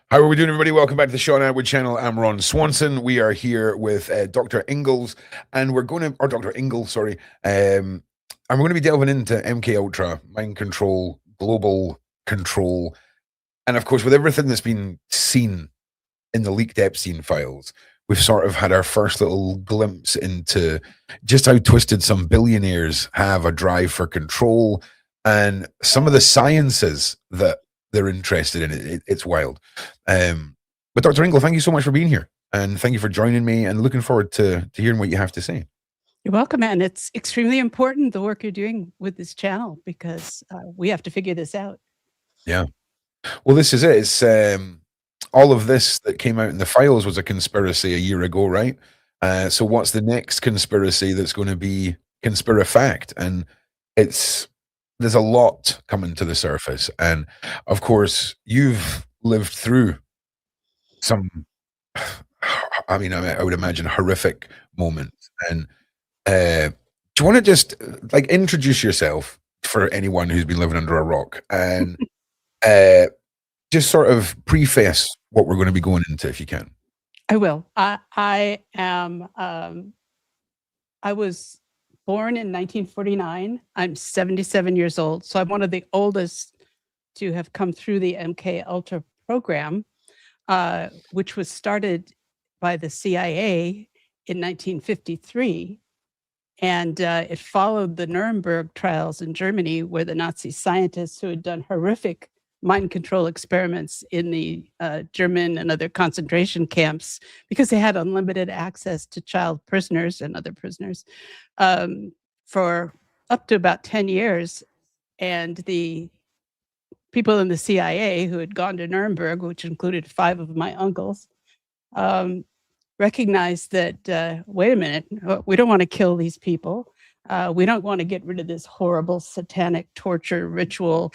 How are we doing, everybody? Welcome back to the Shaun Attwood channel. I'm Ron Swanson. We are here with Dr. Engels, and we're going to, or Dr. Engel, sorry, and we're going to be delving into MK Ultra, mind control, global control, and of course, with everything that's been seen in the leaked Epstein files, we've sort of had our first little glimpse into just how twisted some billionaires have a drive for control and some of the sciences that they're interested in. It's wild. But Dr. Engel, thank you so much for being here. And thank you for joining me, and looking forward to hearing what you have to say. You're welcome, and it's extremely important, the work you're doing with this channel, because we have to figure this out. Yeah. Well, this is it. It's all of this that came out in the files was a conspiracy a year ago, right? So what's the next conspiracy that's going to be conspirafact? And there's a lot coming to the surface. And of course, you've lived through some, I would imagine horrific moments. And do you want to just introduce yourself for anyone who's been living under a rock, and just sort of preface what we're going to be going into, if you can? I will. I was born in 1949. I'm 77 years old, so I'm one of the oldest to have come through the MK Ultra program, which was started by the CIA in 1953. And it followed the Nuremberg trials in Germany, where the Nazi scientists who had done horrific mind control experiments in the German and other concentration camps, because they had unlimited access to child prisoners and other prisoners, for up to about 10 years. And the people in the CIA who had gone to Nuremberg, which included 5 of my uncles, recognized that, wait a minute, we don't want to kill these people. We don't want to get rid of this horrible satanic torture ritual,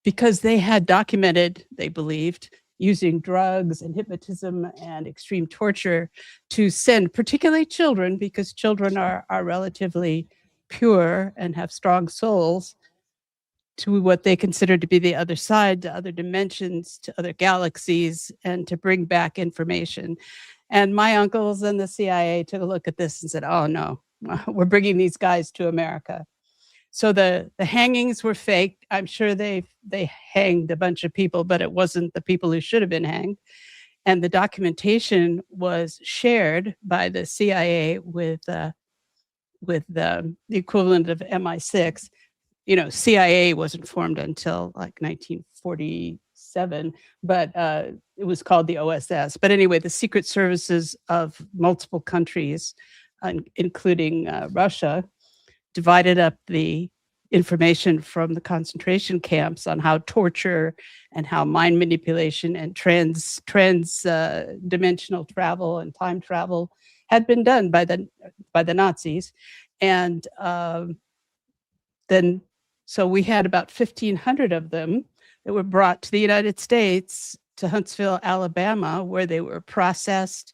because they had documented, they believed, using drugs and hypnotism and extreme torture to send particularly children, because children are relatively pure and have strong souls, to what they considered to be the other side, to other dimensions, to other galaxies, and to bring back information. And my uncles and the CIA took a look at this and said, oh no, we're bringing these guys to America. So the hangings were fake. I'm sure they hanged a bunch of people, but it wasn't the people who should have been hanged. And the documentation was shared by the CIA with the equivalent of MI6. You know, CIA wasn't formed until like 1947, but it was called the OSS. But anyway, the secret services of multiple countries, including Russia, divided up the information from the concentration camps on how torture and how mind manipulation and trans-dimensional travel and time travel had been done by the Nazis. And then, so we had about 1,500 of them that were brought to the United States, to Huntsville, Alabama, where they were processed,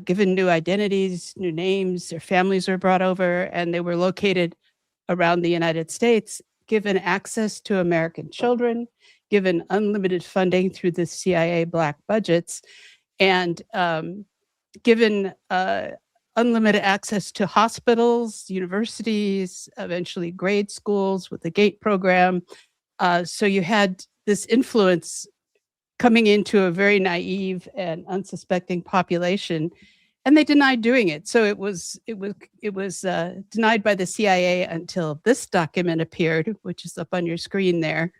given new identities, new names. Their families were brought over, and they were located around the United States, given access to American children, given unlimited funding through the CIA black budgets, and given unlimited access to hospitals, universities, eventually grade schools with the GATE program. So you had this influence coming into a very naive and unsuspecting population, and they denied doing it. So it was denied by the CIA until this document appeared, which is up on your screen there.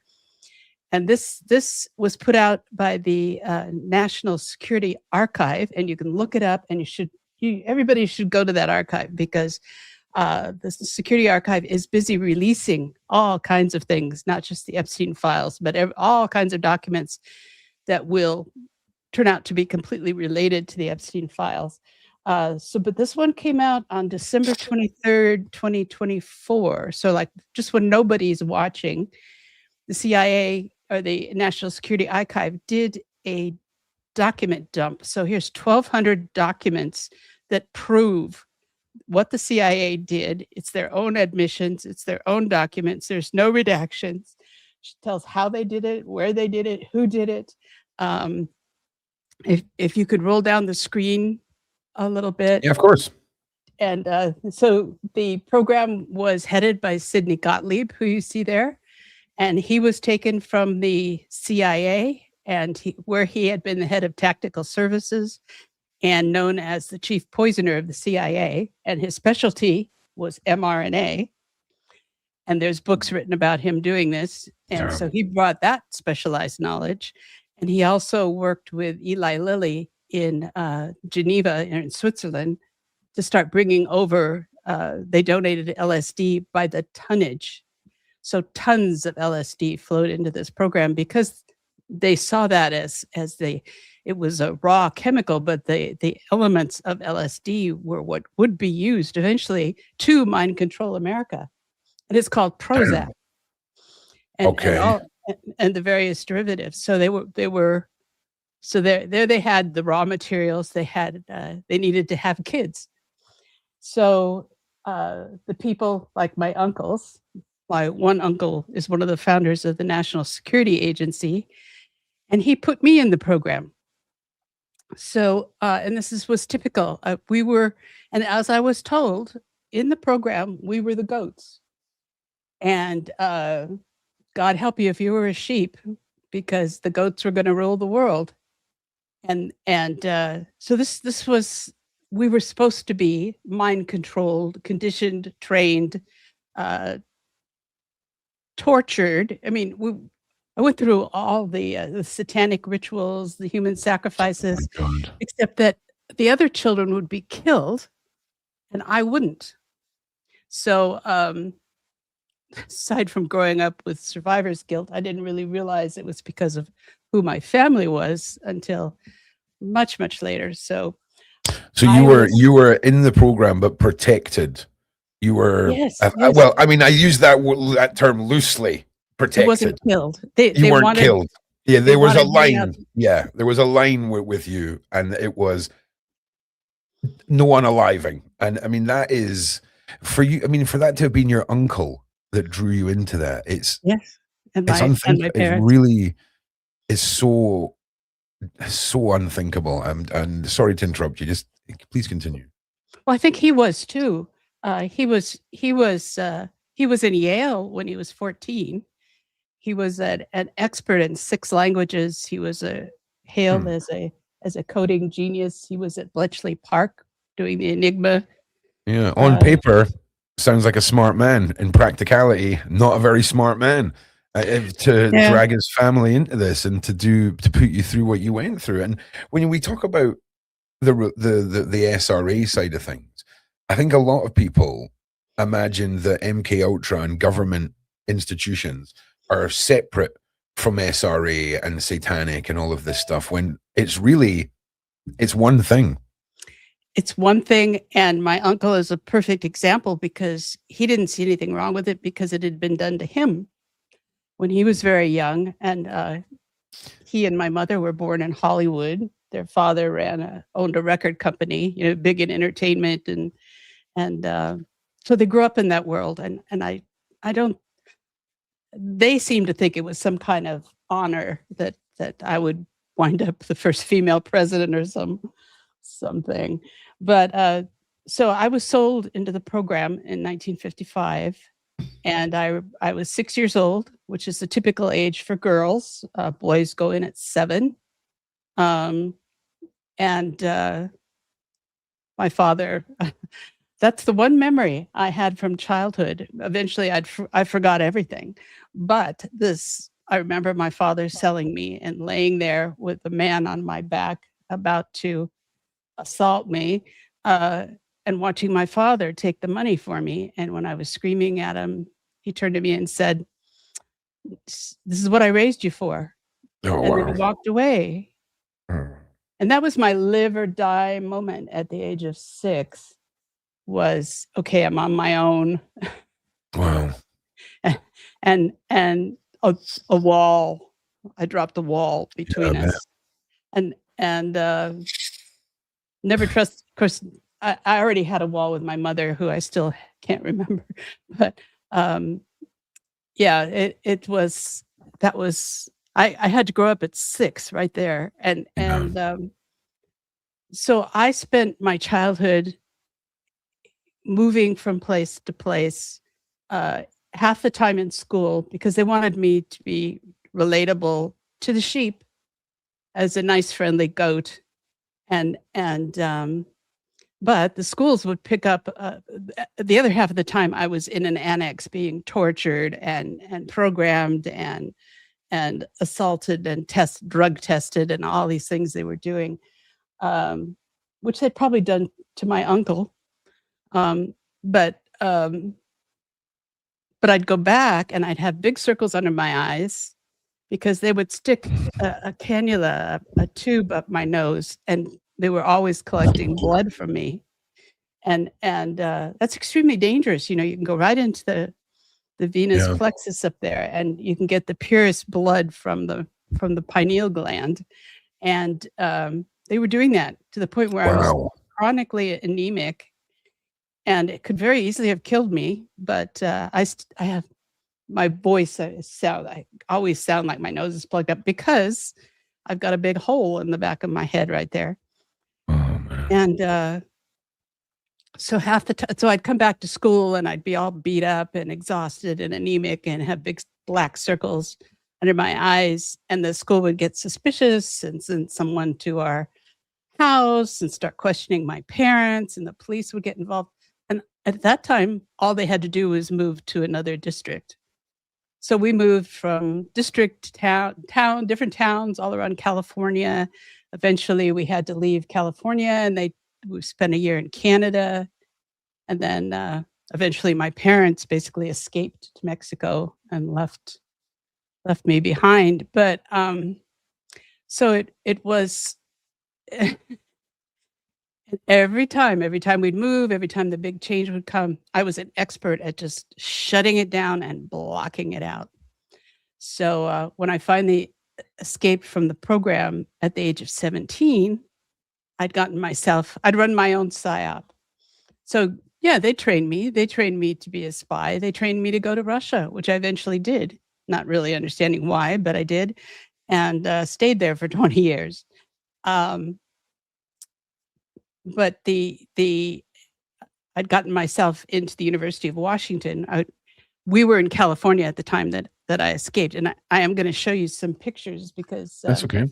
And this was put out by the National Security Archive, and you can look it up, and everybody should go to that archive, because the Security Archive is busy releasing all kinds of things, not just the Epstein files, but all kinds of documents that will turn out to be completely related to the Epstein files. But this one came out on December 23rd, 2024. So like just when nobody's watching, the CIA or the National Security Archive did a document dump. So here's 1,200 documents that prove what the CIA did. It's their own admissions. It's their own documents. There's no redactions. She tells how they did it, where they did it, who did it. If you could roll down the screen a little bit. Yeah, of course. And so the program was headed by Sidney Gottlieb, who you see there. And he was taken from the CIA, and where he had been the head of tactical services and known as the chief poisoner of the CIA. And his specialty was mRNA. And there's books written about him doing this. And so he brought that specialized knowledge. And he also worked with Eli Lilly in Geneva in Switzerland to start bringing over, they donated LSD by the tonnage. So tons of LSD flowed into this program because they saw that as it was a raw chemical, but the elements of LSD were what would be used eventually to mind control America. And it's called Prozac. And the various derivatives. So there they had the raw materials. They needed to have kids. So the people like my uncles, my one uncle is one of the founders of the National Security Agency, and he put me in the program. So, and this was typical. And as I was told in the program, we were the goats. And God help you if you were a sheep, because the goats were going to rule the world. And so this was, we were supposed to be mind controlled, conditioned, trained, tortured. I mean, I went through all the satanic rituals, the human sacrifices, except that the other children would be killed and I wouldn't. So aside from growing up with survivor's guilt, I didn't really realize it was because of who my family was until much, much later. So you were in the program, but protected. You were, yes. Well, I mean, I use that term loosely. Protected. It wasn't killed. You weren't killed. Yeah, there was a line. Yeah, there was a line with you, and it was no unaliving. And I mean, that is for you. I mean, for that to have been your uncle that drew you into that, it's and my parents. It really is so unthinkable. And sorry to interrupt you. Just please continue. Well, I think he was too. He was in Yale when he was 14. He was an expert in 6 languages. He was hailed as a coding genius. He was at Bletchley Park doing the Enigma. Yeah, on paper, sounds like a smart man. In practicality, not a very smart man. To drag his family into this and to put you through what you went through. And when we talk about the SRA side of things, I think a lot of people imagine that MK Ultra and government institutions are separate from SRA and Satanic and all of this stuff, when it's one thing. It's one thing, and my uncle is a perfect example because he didn't see anything wrong with it because it had been done to him when he was very young. And he and my mother were born in Hollywood. Their father owned a record company, big in entertainment, and so they grew up in that world. And I don't. They seem to think it was some kind of honor that I would wind up the first female president or something. But so I was sold into the program in 1955, and I was 6 years old, which is the typical age for girls. Boys go in at 7. And my father, that's the one memory I had from childhood. Eventually, I forgot everything. But I remember my father selling me and laying there with a man on my back about to assault me, and watching my father take the money for me. And when I was screaming at him, he turned to me and said, "This is what I raised you for." Oh, and wow. then he walked away. And that was my live or die moment at the age of 6. Was okay, I'm on my own. Wow. and a wall. I dropped a wall between us. And never trust. Of course, I already had a wall with my mother, who I still can't remember. But it was that was I had to grow up at 6 right there, and so I spent my childhood moving from place to place, uh, half the time in school because they wanted me to be relatable to the sheep as a nice friendly goat, and but the schools would pick up, the other half of the time I was in an annex being tortured and programmed and assaulted and drug tested and all these things they were doing, um, which they'd probably done to my uncle. Um, but um, but I'd go back and I'd have big circles under my eyes because they would stick a cannula, a tube up my nose, and they were always collecting blood from me. And that's extremely dangerous. You know, you can go right into the venous Yeah. plexus up there, and you can get the purest blood from the pineal gland. And they were doing that to the point where I was Wow. chronically anemic, and it could very easily have killed me. But I have my voice. I always sound like my nose is plugged up because I've got a big hole in the back of my head right there. Oh, man. And so half the time, so I'd come back to school and I'd be all beat up and exhausted and anemic and have big black circles under my eyes. And the school would get suspicious and send someone to our house and start questioning my parents, and the police would get involved. And at that time, all they had to do was move to another district. So we moved from district to town, different towns all around California. Eventually, we had to leave California, and we spent a year in Canada. And then eventually my parents basically escaped to Mexico and left me behind. But so it was every time we'd move, every time the big change would come, I was an expert at just shutting it down and blocking it out. So when I finally escaped from the program at the age of 17, I'd run my own PSYOP. So yeah, they trained me. They trained me to be a spy. They trained me to go to Russia, which I eventually did, not really understanding why, but I did, and stayed there for 20 years. But I'd gotten myself into the University of Washington. We were in California at the time that I escaped, and I am going to show you some pictures because That's okay.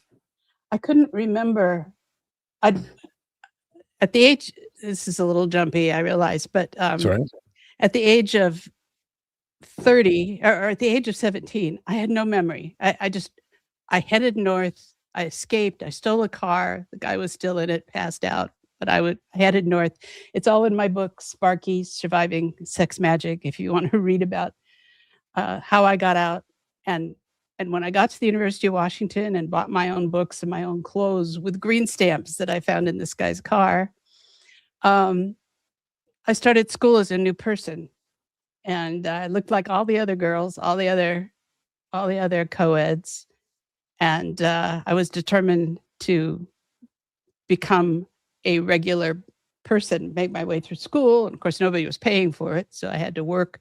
I couldn't remember. At the age, this is a little jumpy, I realize, but Sorry. at the age of 30 or at the age of 17, I had no memory. I headed north. I escaped. I stole a car. The guy was still in it, passed out. But I headed north. It's all in my book, Sparky, Surviving Sex Magic, if you want to read about how I got out. And when I got to the University of Washington and bought my own books and my own clothes with green stamps that I found in this guy's car, I started school as a new person. And I looked like all the other girls, all the other co-eds. And I was determined to become a regular person, make my way through school. And of course, nobody was paying for it. So I had to work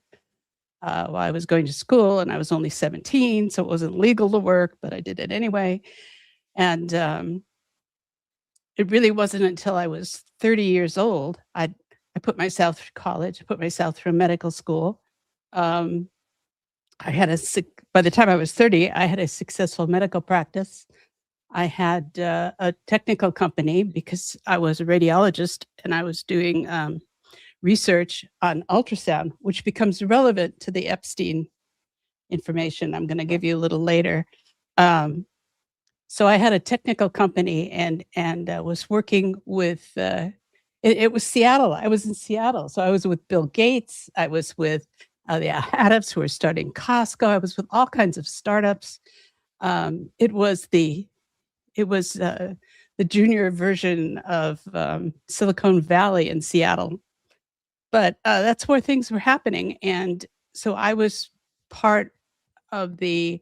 while I was going to school, and I was only 17. So it wasn't legal to work, but I did it anyway. And it really wasn't until I was 30 years old, I put myself through college, I put myself through medical school. By the time I was 30, I had a successful medical practice. I had a technical company because I was a radiologist, and I was doing research on ultrasound, which becomes relevant to the Epstein information I'm going to give you a little later. So I had a technical company and was working with, it was Seattle. I was in Seattle. So I was with Bill Gates. I was with the Adams who were starting Costco. I was with all kinds of startups. It was the junior version of Silicon Valley in Seattle. But that's where things were happening. And so I was part of the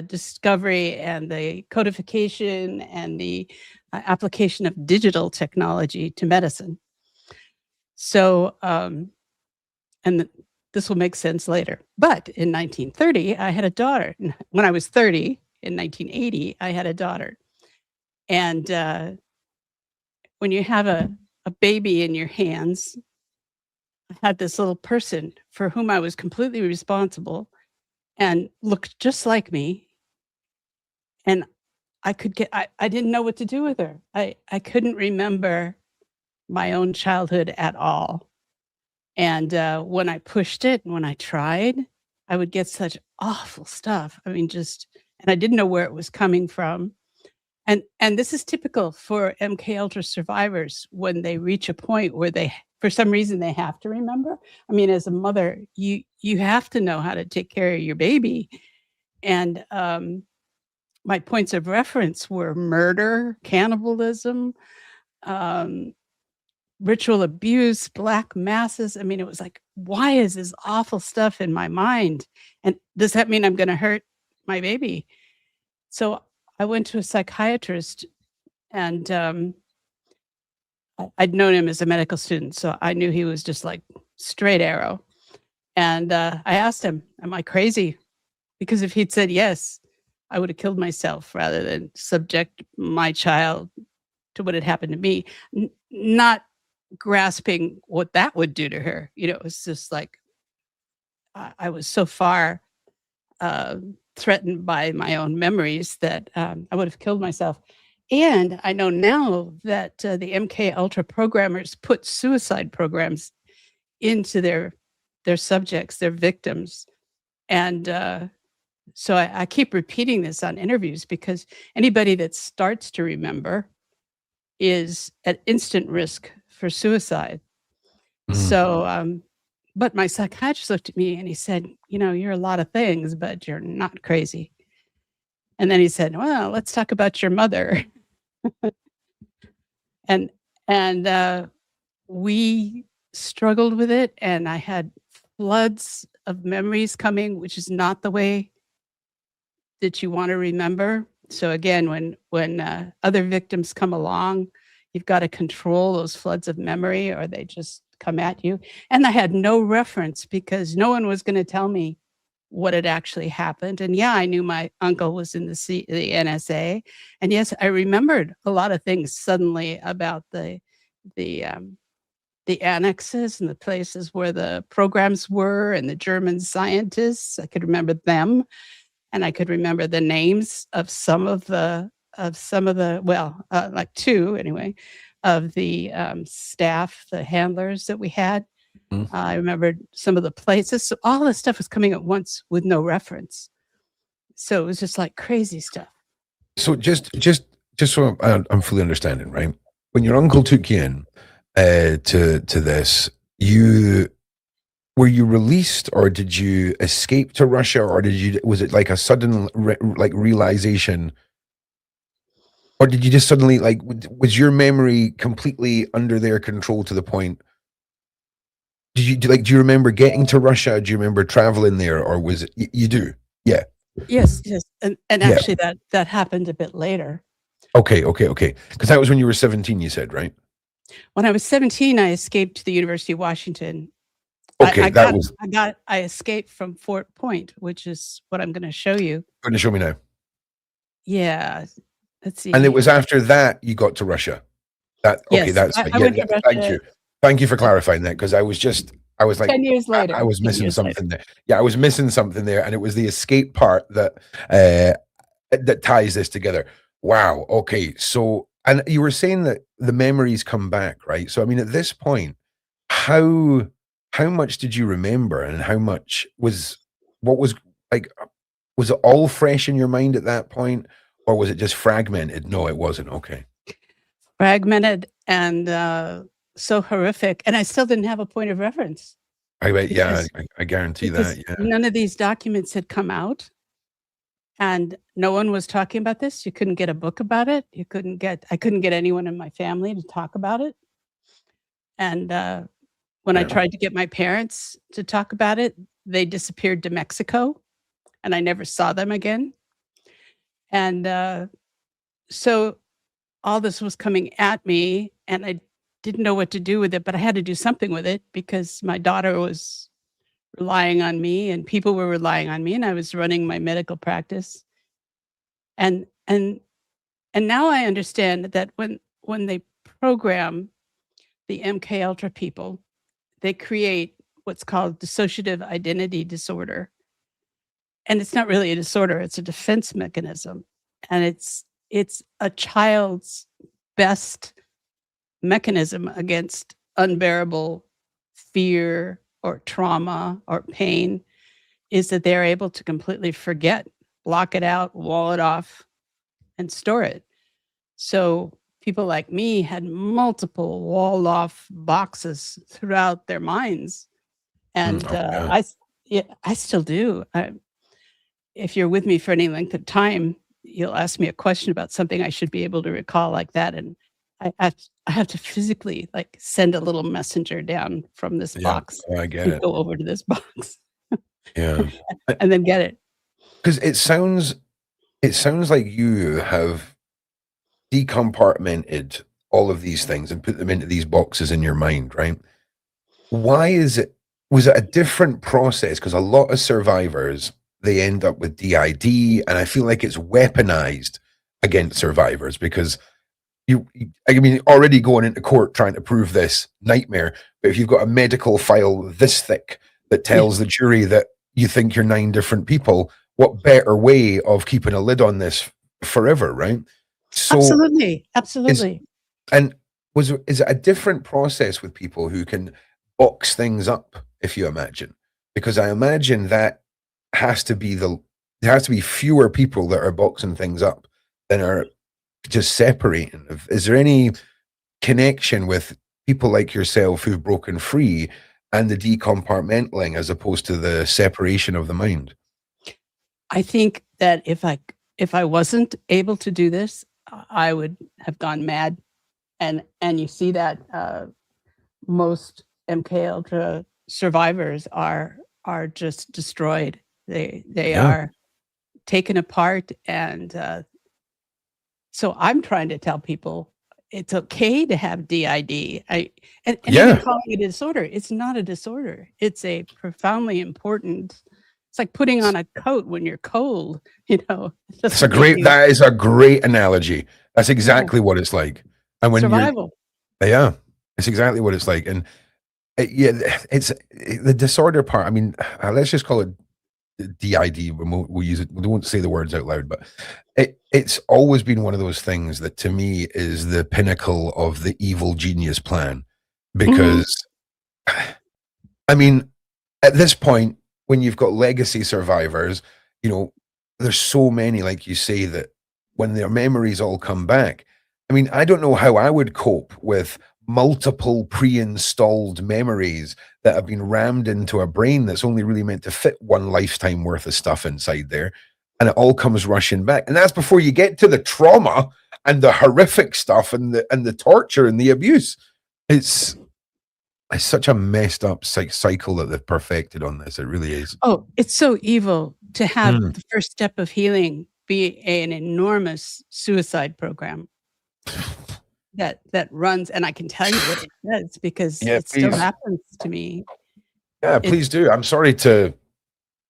discovery and the codification and the application of digital technology to medicine. So, and this will make sense later. But in 1930, I had a daughter. When I was 30, in 1980, I had a daughter. And when you have a baby in your hands, I had this little person for whom I was completely responsible and looked just like me. And I didn't know what to do with her. I couldn't remember my own childhood at all. And when I pushed it and when I tried, I would get such awful stuff. I mean, and I didn't know where it was coming from. And this is typical for MK Ultra survivors when they reach a point where for some reason, they have to remember. I mean, as a mother, you have to know how to take care of your baby. And my points of reference were murder, cannibalism, ritual abuse, black masses. I mean, it was like, why is this awful stuff in my mind? And does that mean I'm going to hurt my baby? So I went to a psychiatrist, and I'd known him as a medical student, so I knew he was just like straight arrow. And I asked him, am I crazy? Because if he'd said yes, I would have killed myself rather than subject my child to what had happened to me, not grasping what that would do to her. It was just like I was so far threatened by my own memories that I would have killed myself. And I know now that the MK Ultra programmers put suicide programs into their subjects, their victims. And so I keep repeating this on interviews because anybody that starts to remember is at instant risk for suicide. So, but my psychiatrist looked at me and he said, you're a lot of things, but you're not crazy. And then he said, well, let's talk about your mother. and we struggled with it, and I had floods of memories coming, which is not the way that you want to remember. So again, when other victims come along, you've got to control those floods of memory or they just come at you. And I had no reference because no one was going to tell me what had actually happened. And yeah, I knew my uncle was in the NSA. And yes, I remembered a lot of things suddenly about the annexes and the places where the programs were and the German scientists. I could remember them, and I could remember the names of some of the like two anyway, of the staff, the handlers that we had. I remembered some of the places. So all this stuff was coming at once with no reference. So it was just like crazy stuff. So just so I'm fully understanding, right? When your uncle took you in to this, were you released, or did you escape to Russia, or was it like a sudden realization, or did you just suddenly was your memory completely under their control to the point? Do you remember getting to Russia? Do you remember traveling there, or was it you do? Yeah. Yes, and actually that happened a bit later. Okay. Because that was when you were 17, you said, right? When I was 17, I escaped to the University of Washington. Okay, I escaped from Fort Point, which is what I'm going to show you. You're going to show me now. Yeah, let's see. And it was after that you got to Russia. Yes, that's I went to Russia. Thank you for clarifying that, because I was like 10 years later. I was missing something there. Yeah, I was missing something there, and it was the escape part that ties this together. Wow. Okay. So, and you were saying that the memories come back, right? So, I mean, at this point, how much did you remember, and was it all fresh in your mind at that point, or was it just fragmented? No, it wasn't. Okay. Fragmented and so horrific. And I still didn't have a point of reference. I guarantee that. Yeah. None of these documents had come out, and no one was talking about this. You couldn't get a book about it. I couldn't get anyone in my family to talk about it. And when I tried to get my parents to talk about it, they disappeared to Mexico, and I never saw them again. And so all this was coming at me, and I didn't know what to do with it, but I had to do something with it because my daughter was relying on me, and people were relying on me, and I was running my medical practice. And and and now I understand that when they program the MK Ultra people, they create what's called dissociative identity disorder. And it's not really a disorder, it's a defense mechanism. And it's a child's best mechanism against unbearable fear or trauma or pain, is that they're able to completely forget, block it out, wall it off, and store it. So people like me had multiple walled off boxes throughout their minds. And Yeah. I still do. If you're with me for any length of time, you'll ask me a question about something I should be able to recall like that. And I have to physically like send a little messenger down from this Yeah. box Oh, I get and it. go over to this box Yeah. and then get it. Because it sounds like you have decompartmented all of these things and put them into these boxes in your mind, right? Why is it? Was it a different process? Because a lot of survivors, they end up with DID, and I feel like it's weaponized against survivors because I mean, already going into court trying to prove this nightmare, but if you've got a medical file this thick that Yeah, tells the jury that you think you're 9 different people, what better way of keeping a lid on this forever, right? So absolutely. is Absolutely. and is it a different process with people who can box things up, if you imagine? Because I imagine that has to be there has to be fewer people that are boxing things up than are just separating. Is there any connection with people like yourself who've broken free and the decompartmentalizing as opposed to the separation of the mind? I think that if I wasn't able to do this, I would have gone mad. And you see that most MK Ultra survivors are just destroyed. They Yeah. are taken apart, and so I'm trying to tell people it's okay to have DID. And Yeah. even calling it a disorder, it's not a disorder. It's a profoundly important. It's like putting on a coat when you're cold. You know, it doesn't make you That is a great analogy. That's yeah, exactly what it's like. And when you're, survival. yeah, it's exactly what it's like. And yeah, it's the disorder part. I mean, let's just call it DID. We'll use it. We won't say the words out loud, but it's always been one of those things that to me is the pinnacle of the evil genius plan. Because, I mean, at this point, when you've got legacy survivors, you know, there's so many, like you say, that when their memories all come back, I mean, I don't know how I would cope with multiple pre-installed memories that have been rammed into a brain that's only really meant to fit one lifetime worth of stuff inside there, and it all comes rushing back. And that's before you get to the trauma and the horrific stuff and the torture and the abuse. It's such a messed up cycle that they've perfected on this. It really is. Oh, it's so evil to have Mm. the first step of healing be an enormous suicide program that runs, and I can tell you what it does because Yeah, it still please. happens to me. Yeah, It's please do. I'm sorry to,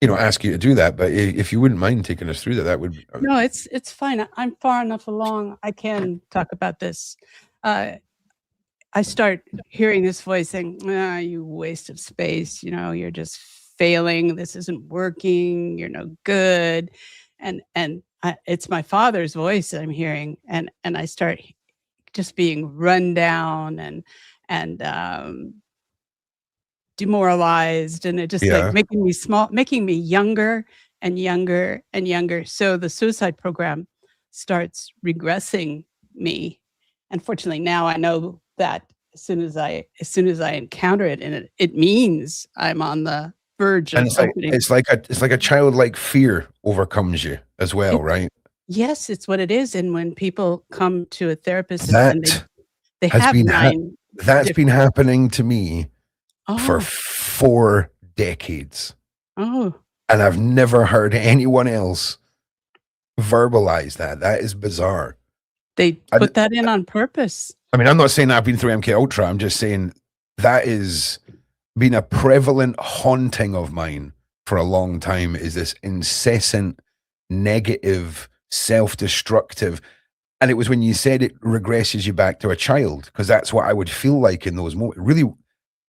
ask you to do that, but if you wouldn't mind taking us through that, that would. no, it's fine. I'm far enough along. I can talk about this. I start hearing this voice saying, "Ah, you waste of space. You know, you're just failing. This isn't working. You're no good." It's my father's voice that I'm hearing, and I start just being run down and demoralized, and it just like Yeah. making me small, making me younger and younger and younger. So the suicide program starts regressing me. Unfortunately, now I know that as soon as I encounter it, and it means I'm on the verge And of opening. it's like a childlike fear overcomes you as well, It, right? yes, it's what it is. And when people come to a therapist and That they has have been 9 that's been different. happening to me for Oh, 4 decades, oh, and I've never heard anyone else verbalize that. That is bizarre. they And put that in on purpose. I mean, I'm not saying I've been through MK Ultra. I'm just saying that is been a prevalent haunting of mine for a long time is this incessant, negative, self-destructive. And it was when you said it regresses you back to a child, because that's what I would feel like in those moments. Really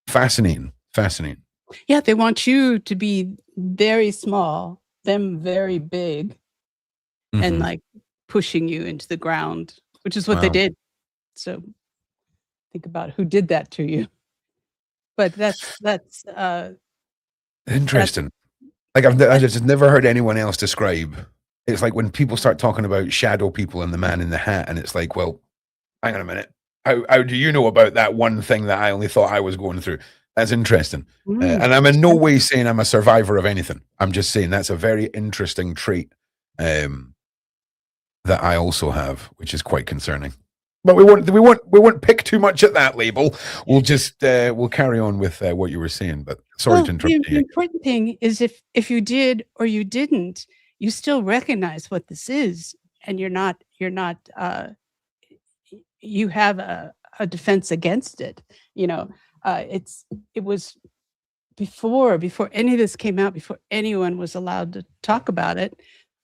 fascinating. Fascinating. Yeah, they want you to be very small, them very big, and like pushing you into the ground, which is what they did. So think about who did that to you. But that's interesting. Like I've just never heard anyone else describe. It's like when people start talking about shadow people and the man in the hat, and it's like, well, hang on a minute. How do you know about that one thing that I only thought I was going through? That's interesting. And I'm in no way saying I'm a survivor of anything. I'm just saying that's a very interesting trait that I also have, which is quite concerning. But we won't pick too much at that label. We'll just we'll carry on with what you were saying. But sorry to interrupt you. The important thing is if you did or you didn't, you still recognize what this is, and you're not you have a defense against it. You know, it was before any of this came out, before anyone was allowed to talk about it.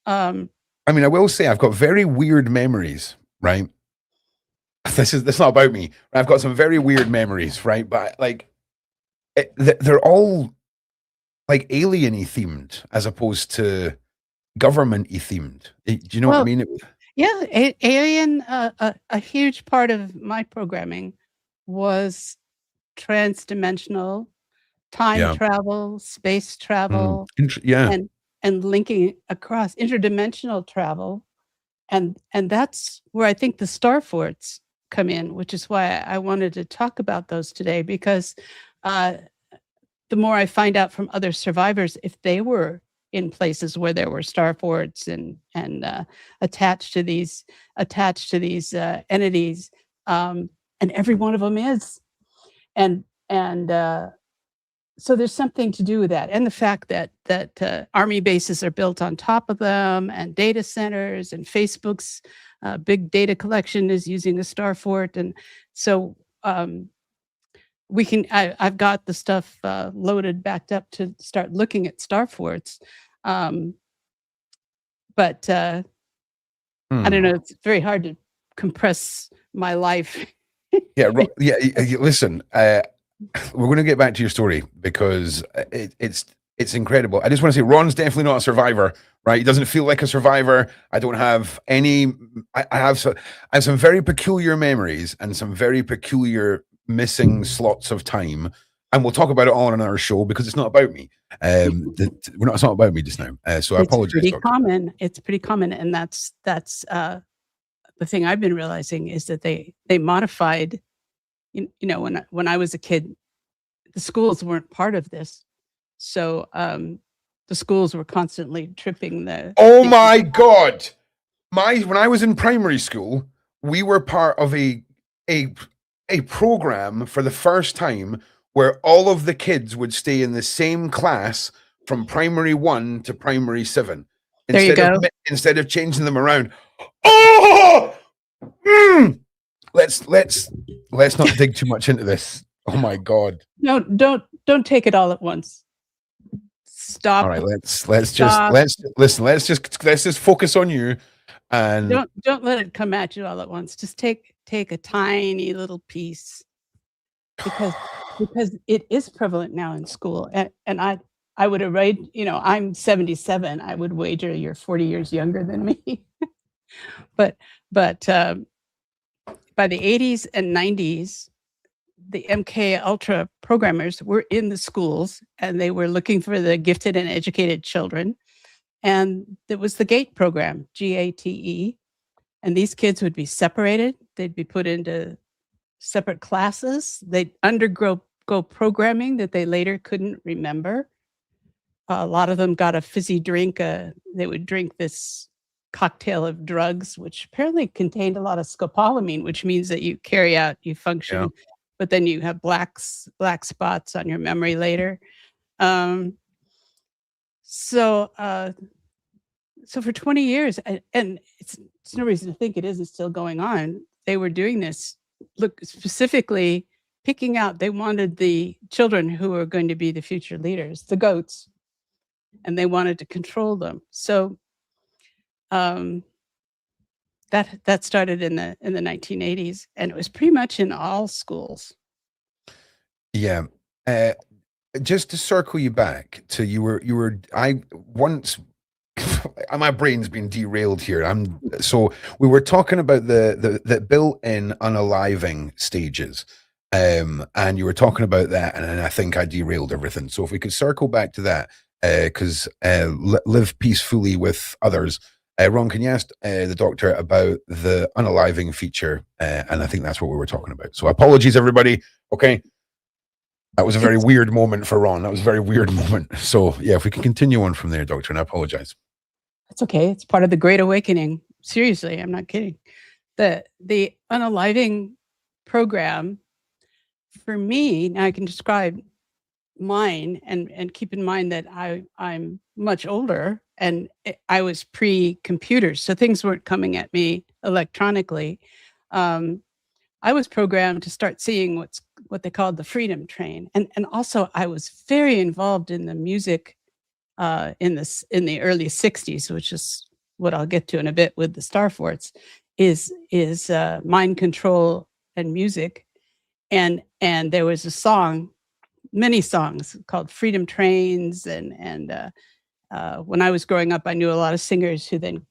I mean, I will say I've got very weird memories, right? This is not about me. I've got some very weird memories, right? But like, they're all like alien-y themed as opposed to government-y themed. Do you know what I mean? Yeah, alien. A huge part of my programming was transdimensional, time travel, space travel, and linking across interdimensional travel, and that's where I think the star forts come in, which is why I wanted to talk about those today, because the more I find out from other survivors, if they were in places where there were star forts and attached to these entities, and every one of them is, and so there's something to do with that, and the fact that army bases are built on top of them, and data centers, and Facebook's big data collection is using a star fort, and so we can. I've got the stuff loaded, backed up to start looking at star forts, but I don't know. It's very hard to compress my life. Listen. We're going to get back to your story because it's incredible. I just want to say Ron's definitely not a survivor, right? He doesn't feel like a survivor. I don't have any. I have some very peculiar memories and some very peculiar missing slots of time, and we'll talk about it all on our show because it's not about me. It's not about me just now. So I apologize. It's pretty common, and that's the thing I've been realizing is that they modified. You know, when I was a kid, the schools weren't part of this, so the schools were constantly tripping the. Oh my God! When I was in primary school, we were part of a program for the first time where all of the kids would stay in the same class from primary 1 to primary 7. Instead of changing them around. Oh! Let's not dig too much into this. Oh my God! No, don't take it all at once. Stop. All right, let's just focus on you, and don't let it come at you all at once. Just take a tiny little piece, because it is prevalent now in school, and I would have I'm 77. I would wager you're 40 years younger than me, but by the 80s and 90s, the MK Ultra programmers were in the schools, and they were looking for the gifted and educated children. And it was the GATE program, GATE. And these kids would be separated. They'd be put into separate classes. They'd undergo programming that they later couldn't remember. A lot of them got a fizzy drink. They would drink this cocktail of drugs, which apparently contained a lot of scopolamine, which means that you carry out, you function, but then you have black spots on your memory later. So for 20 years, and it's no reason to think it isn't still going on. They were doing this. Look, specifically, picking out. They wanted the children who were going to be the future leaders, the goats, and they wanted to control them. So that started in the 1980s, and it was pretty much in all schools. Yeah. Just to circle you back to I once my brain's been derailed here. So we were talking about the built-in unaliving stages. And you were talking about that, and I think I derailed everything. So if we could circle back to that, because live peacefully with others. Ron, can you ask the doctor about the unaliving feature? And I think that's what we were talking about. So apologies, everybody. Okay. That was a very weird moment for Ron. That was a very weird moment. So yeah, if we can continue on from there, doctor, and I apologize. It's okay. It's part of the Great Awakening. Seriously, I'm not kidding. The unaliving program, for me, now I can describe mine, and keep in mind that I'm much older, and I was pre-computers, so things weren't coming at me electronically. I was programmed to start seeing what they called the freedom train, and also I was very involved in the music in the early 60s, which is what I'll get to in a bit with the Starforts, is mind control and music. And there was a song, many songs called Freedom Trains. And when I was growing up, I knew a lot of singers who then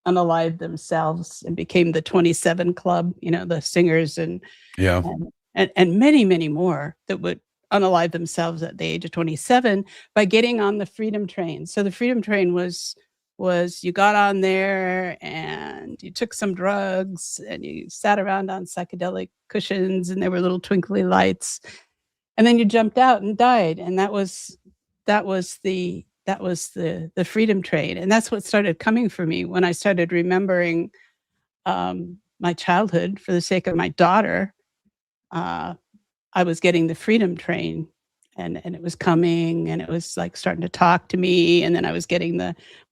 unalived themselves and became the 27 Club, the singers and many, many more that would unalive themselves at the age of 27 by getting on the freedom train. So the freedom train was you got on there and you took some drugs and you sat around on psychedelic cushions and there were little twinkly lights, and then you jumped out and died. And that was the freedom train. And that's what started coming for me when I started remembering my childhood for the sake of my daughter. I was getting the freedom train, and it was coming, and it was like starting to talk to me. And then I was getting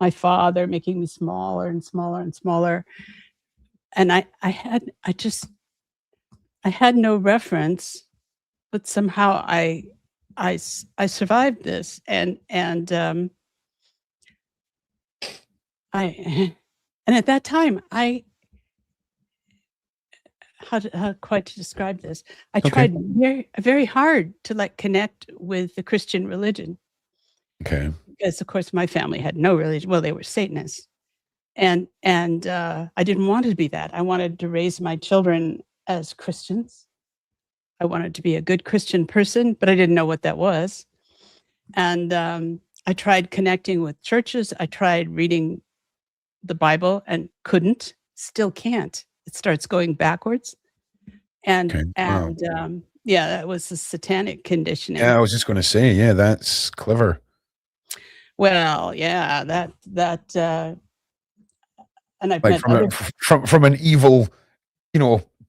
my father making me smaller and smaller and smaller. And I had no reference, but somehow I survived this. And at that time, how quite to describe this? I tried very, very hard to connect with the Christian religion. Okay. Because of course my family had no religion. Well, they were Satanists. And I didn't want to be that. I wanted to raise my children as Christians. I wanted to be a good Christian person, but I didn't know what that was. And I tried connecting with churches. I tried reading the Bible and couldn't, still can't. It starts going backwards. And that was the satanic conditioning. Yeah, I was just going to say, yeah, that's clever. Well, yeah, that and I've met from an evil,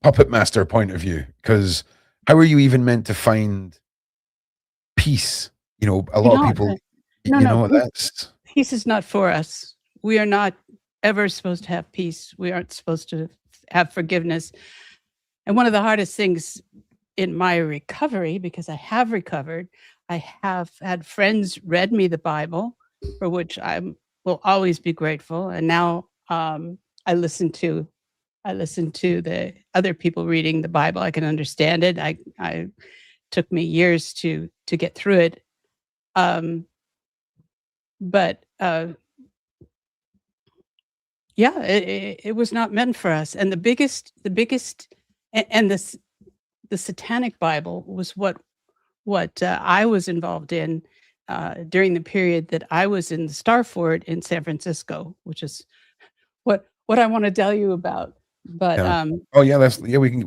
puppet master point of view, because how are you even meant to find peace? A lot of people, peace is not for us. We are not ever supposed to have peace. We aren't supposed to have forgiveness. And one of the hardest things in my recovery, because I have recovered, I have had friends read me the Bible, for which I will always be grateful. And now I listen to the other people reading the Bible. I can understand it. I took me years to get through it. But it was not meant for us. And the biggest, and the Satanic Bible was what I was involved in during the period that I was in the Starfort in San Francisco, which is what I want to tell you about. But we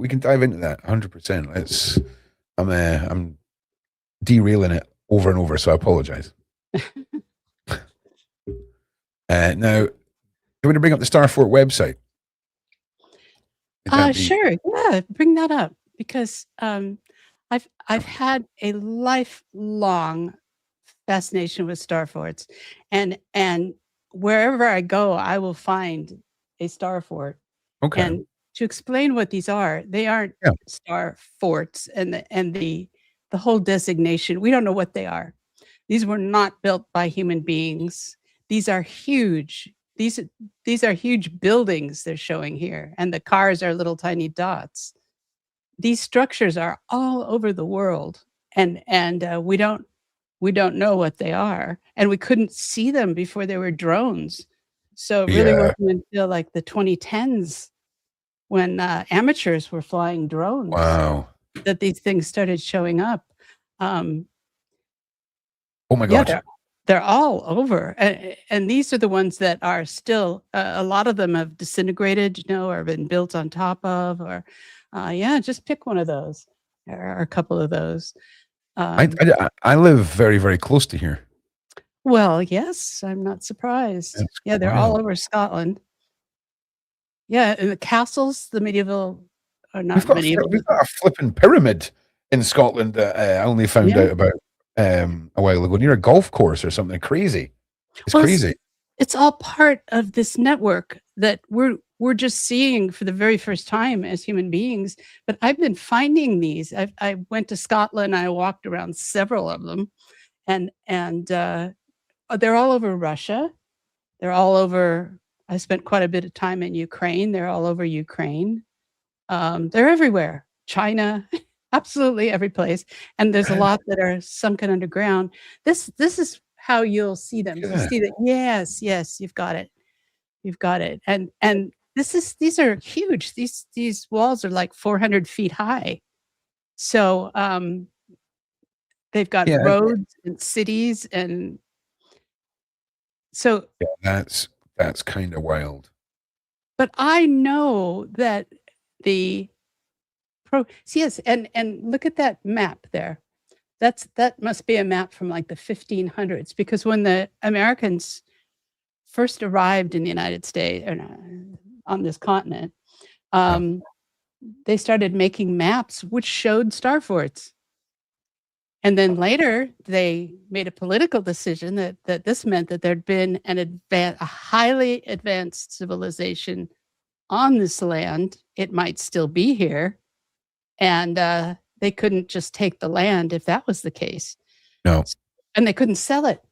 can dive into that 100%. I'm derailing it over and over, so I apologize. Now, do you want to bring up the Starfort website? Sure. Yeah, bring that up, because I've had a lifelong fascination with Starforts, and wherever I go, I will find a Starfort. Okay. And to explain what these are. They aren't Yeah. star forts, and the whole designation. We don't know what they are. These were not built by human beings. These are huge. These are huge buildings they're showing here, and the cars are little tiny dots. These structures are all over the world, and we don't know what they are, and we couldn't see them before they were drones. So it really Yeah. wasn't until like the 2010s when amateurs were flying drones Wow. that these things started showing up. Um, Oh my yeah, God. they're all over, and these are the ones that are still. A lot of them have disintegrated, or been built on top of, or yeah, just pick one of those, or a couple of those. I live very, very close to here. Well, yes, I'm not surprised. That's Yeah, they're all wild. over Scotland. Yeah, and the castles, the medieval, or We've not got medieval, we've but got a flipping pyramid in Scotland that I only found yeah. out about a while ago near a golf course or something crazy. It's Well, crazy. it's all part of this network that we're just seeing for the very first time as human beings. But I've been finding these. I went to Scotland. I walked around several of them, and they're all over Russia. They're all over. I spent quite a bit of time in Ukraine. They're all over Ukraine. They're everywhere. China, absolutely every place. And there's a lot that are sunken underground. This is how you'll see them. You Yeah. see that, yes, you've got it. You've got it. And these are huge. These walls are like 400 feet high. So they've got Yeah, roads and cities, and so that's kind of wild. but I know that the yes, and look at that map there. That must be a map from like the 1500s, because when the Americans first arrived in the United States, or on this continent, Yeah. they started making maps which showed star forts. And then later, they made a political decision that this meant that there'd been a highly advanced civilization on this land. It might still be here, and they couldn't just take the land if that was the case. No. And they couldn't sell it.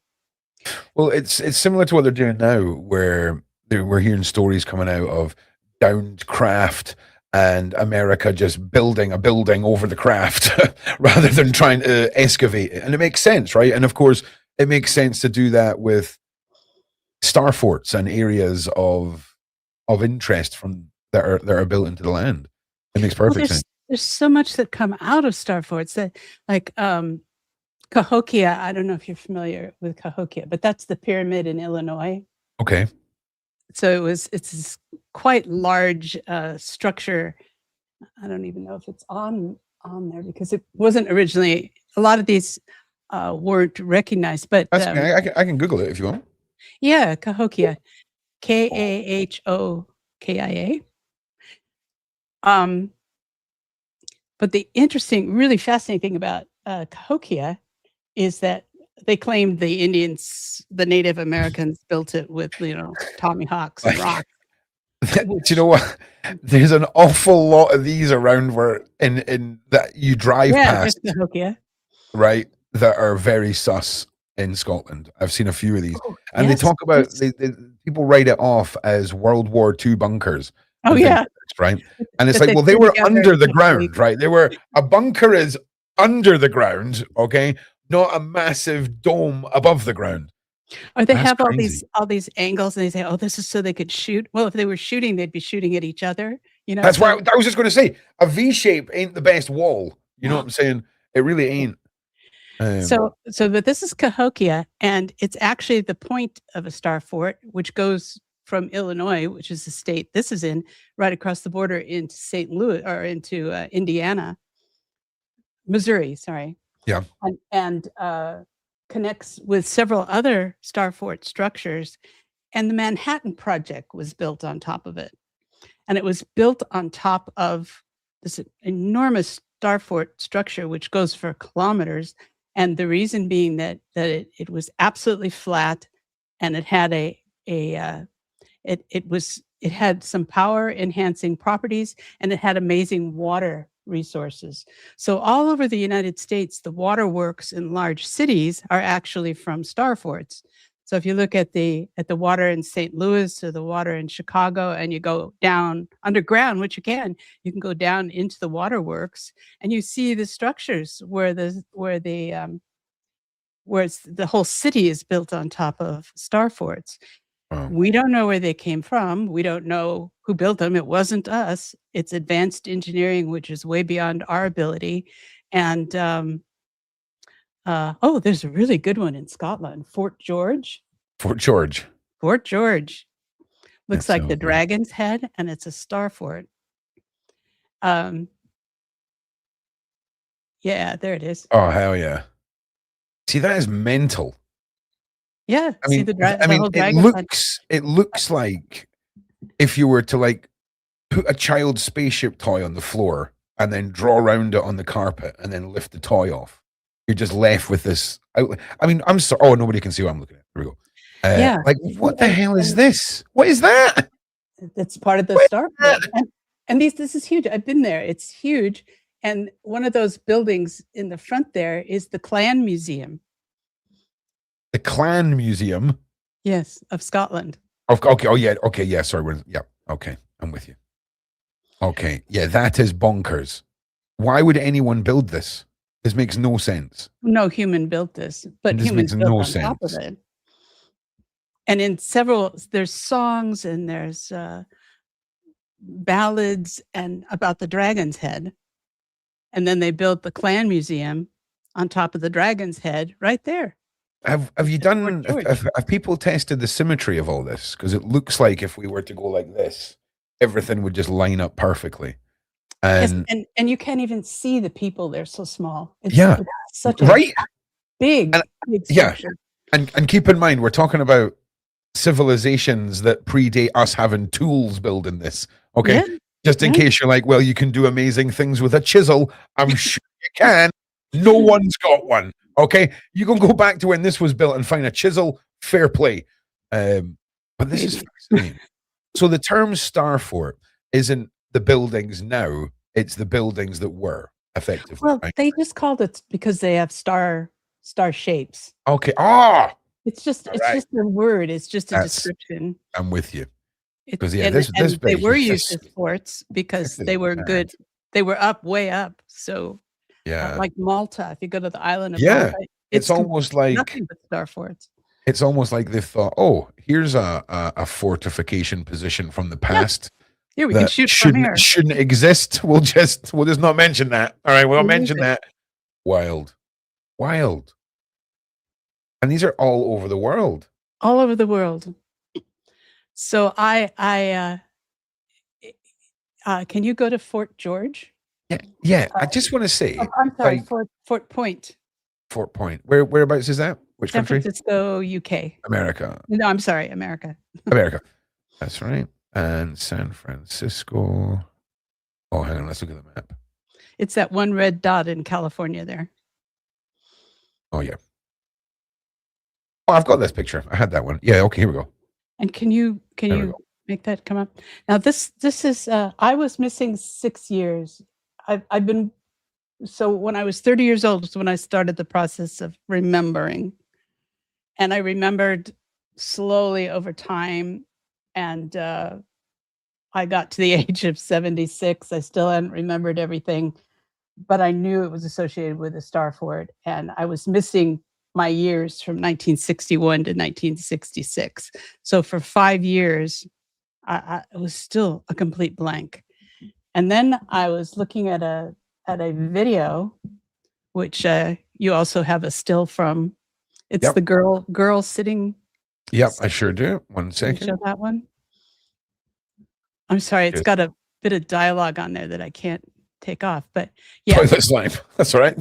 Well, it's similar to what they're doing now, where we're hearing stories coming out of downed craft and America just building a building over the craft rather than trying to excavate it. And it makes sense, right? And of course, it makes sense to do that with star forts and areas of interest from that are built into the land. It makes perfect sense. There's so much that come out of star forts that, like Cahokia. I don't know if you're familiar with Cahokia, but that's the pyramid in Illinois. Okay. So it's this quite large structure. I don't even know if it's on there, because it wasn't originally. A lot of these weren't recognized, but That's I can Google it if you want. yeah, Cahokia, Kahokia. But the interesting, really fascinating thing about Cahokia is that they claimed the Indians, the Native Americans, built it with Tommy Hawks and rocks. Do you know what? There's an awful lot of these around where in that you drive past, Cahokia, right? That are very sus in Scotland. I've seen a few of these, and they talk about people write it off as World War II bunkers. Oh yeah, right. And it's like, well, they were under the ground, right? A bunker is under the ground, okay, not a massive dome above the ground. Or they have all these angles, and they say, "Oh, this is so they could shoot." Well, if they were shooting, they'd be shooting at each other. That's why I was just going to say a V shape ain't the best wall. You know what I'm saying? It really ain't. But this is Cahokia, and it's actually the point of a star fort, which goes from Illinois, which is the state this is in, right across the border into St. Louis, or into Missouri. Sorry. Yeah. And connects with several other star fort structures, and the Manhattan Project was built on top of it. And it was built on top of this enormous star fort structure, which goes for kilometers. And the reason being that it was absolutely flat, and it had it it had some power enhancing properties, and it had amazing water resources. So all over the United States, the waterworks in large cities are actually from star forts. So if you look at the water in St. Louis or the water in Chicago, and you go down underground, which you can go down into the waterworks, and you see the structures where the whole city is built on top of star forts. Wow. We don't know where they came from. We don't know who built them. It wasn't us. It's advanced engineering, which is way beyond our ability. And there's a really good one in Scotland, Fort George. Fort George. Fort George. Looks That's like so the cool. dragon's head, and it's a star fort. Yeah, there it is. Oh, hell yeah. See, that is mental. Yeah, I mean, whole it dragon's head. looks like if you were to like put a child's spaceship toy on the floor and then draw around it on the carpet and then lift the toy off. You're just left with this. I mean, I'm sorry. Oh, nobody can see what I'm looking at. Here we go. Yeah. Like, what the hell is this? What is that? That's part of the star fort. And this is huge. I've been there. It's huge. And one of those buildings in the front there is the Clan Museum. The Clan Museum? Yes, of Scotland. Okay. Oh, yeah. Okay. Yeah. Sorry. Yeah. Okay. I'm with you. Okay. Yeah. That is bonkers. Why would anyone build this? This makes no sense. No human built this, but This humans makes built no on top of sense. it. And in there's songs and there's ballads and about the dragon's head. And then they built the Clan Museum on top of the dragon's head right there. Have you done? Have people tested the symmetry of all this? Because it looks like if we were to go like this, everything would just line up perfectly. And yes, and you can't even see the people. They're so small. It's such a right, big structure. And keep in mind, we're talking about civilizations that predate us having tools building this. Okay, just in case you're like, well, you can do amazing things with a chisel. I'm sure you can. No one's got one. Okay, you can go back to when this was built and find a chisel. Fair play. But this is fascinating. So the term star fort isn't the buildings now; it's the buildings that were effectively. Well, right? they just called it because they have star shapes. Okay. It's just a word. It's just a description. I'm with you. Because they were used as forts because they were good. They were way up. So like Malta, if you go to the island of Malta, it's almost like nothing but star forts. It's almost like they thought, oh, here's a fortification position from the past. Here we can shoot from here. Shouldn't exist. We'll just not mention that. All right, we'll mention that. Wild. And these are all over the world. All over the world. So I can you go to Fort George? Yeah. I just want to say, I'm sorry, Fort Point. Fort Point. Whereabouts is that? Which San country? Francisco, UK. America. No, I'm sorry, America. America. That's right. And San Francisco. Oh, hang on. Let's look at the map. It's that one red dot in California there. Oh, yeah. Oh, I've got this picture. I had that one. Yeah. Okay. Here we go. And can you make that come up? Now this is I was missing 6 years. I've been, so when I was 30 years old was when I started the process of remembering, and I remembered slowly over time, and I got to the age of 76. I still hadn't remembered everything, but I knew it was associated with a star fort, and I was missing my years from 1961 to 1966. So for 5 years, I was still a complete blank. And then I was looking at a video, which you also have a still from. It's the girl sitting. Yep, I sure do. 1 second. Show that one. I'm sorry, it's got a bit of dialogue on there that I can't take off, but yeah. Toilet slime. That's all right.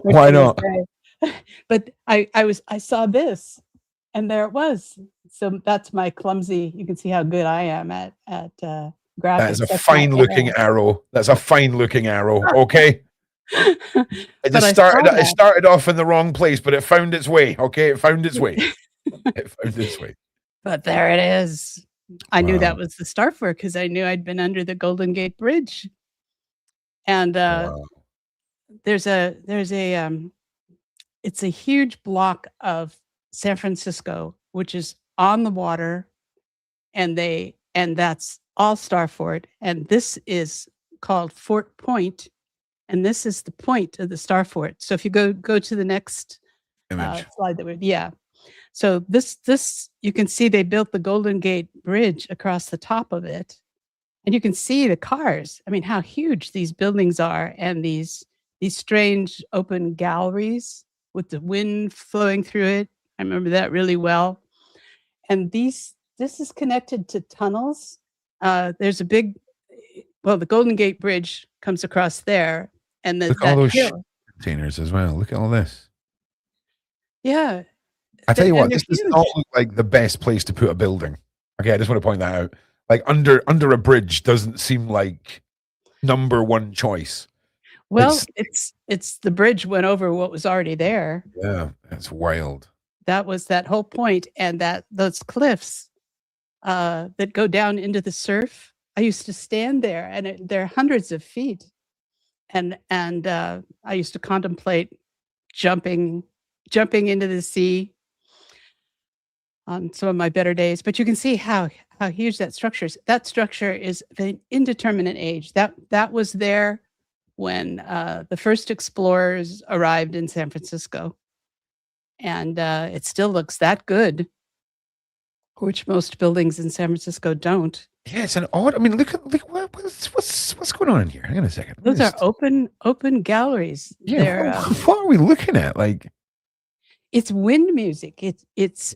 Why not? But I saw this, and there it was. So that's my clumsy. You can see how good I am at graphics. That is a fine-looking arrow. That's a fine-looking arrow. Okay. It started off in the wrong place, but it found its way. Okay, it found its way. But there it is. I knew that Wow. was the Starfort because I knew I'd been under the Golden Gate Bridge. And Wow. there's a it's a huge block of San Francisco, which is on the water, and that's all Starfort. And this is called Fort Point, and this is the point of the Starfort. So if you go to the next Image. slide So this you can see they built the Golden Gate Bridge across the top of it, and you can see the cars. I mean, how huge these buildings are, and these strange open galleries with the wind flowing through it. I remember that really well. And this is connected to tunnels. There's a big, well, the Golden Gate Bridge comes across there, and Look at all that those hill. containers as well. Look at all this. Yeah, I tell you what, and they're this does huge. not look like the best place to put a building. Okay, I just want to point that out. Like under a bridge doesn't seem like number one choice. Well, it's the bridge went over what was already there. Yeah, that's wild. That was that whole point, and those cliffs that go down into the surf. I used to stand there, and they're hundreds of feet, and I used to contemplate jumping into the sea on some of my better days. But you can see how huge that structure is. That structure is of an indeterminate age. That was there when the first explorers arrived in San Francisco, and it still looks that good, which most buildings in San Francisco don't. Yeah, it's an odd. I mean, look what's going on in here? Hang on a second. Those are open galleries. Yeah, They're, what are we looking at? Like, it's wind music. It's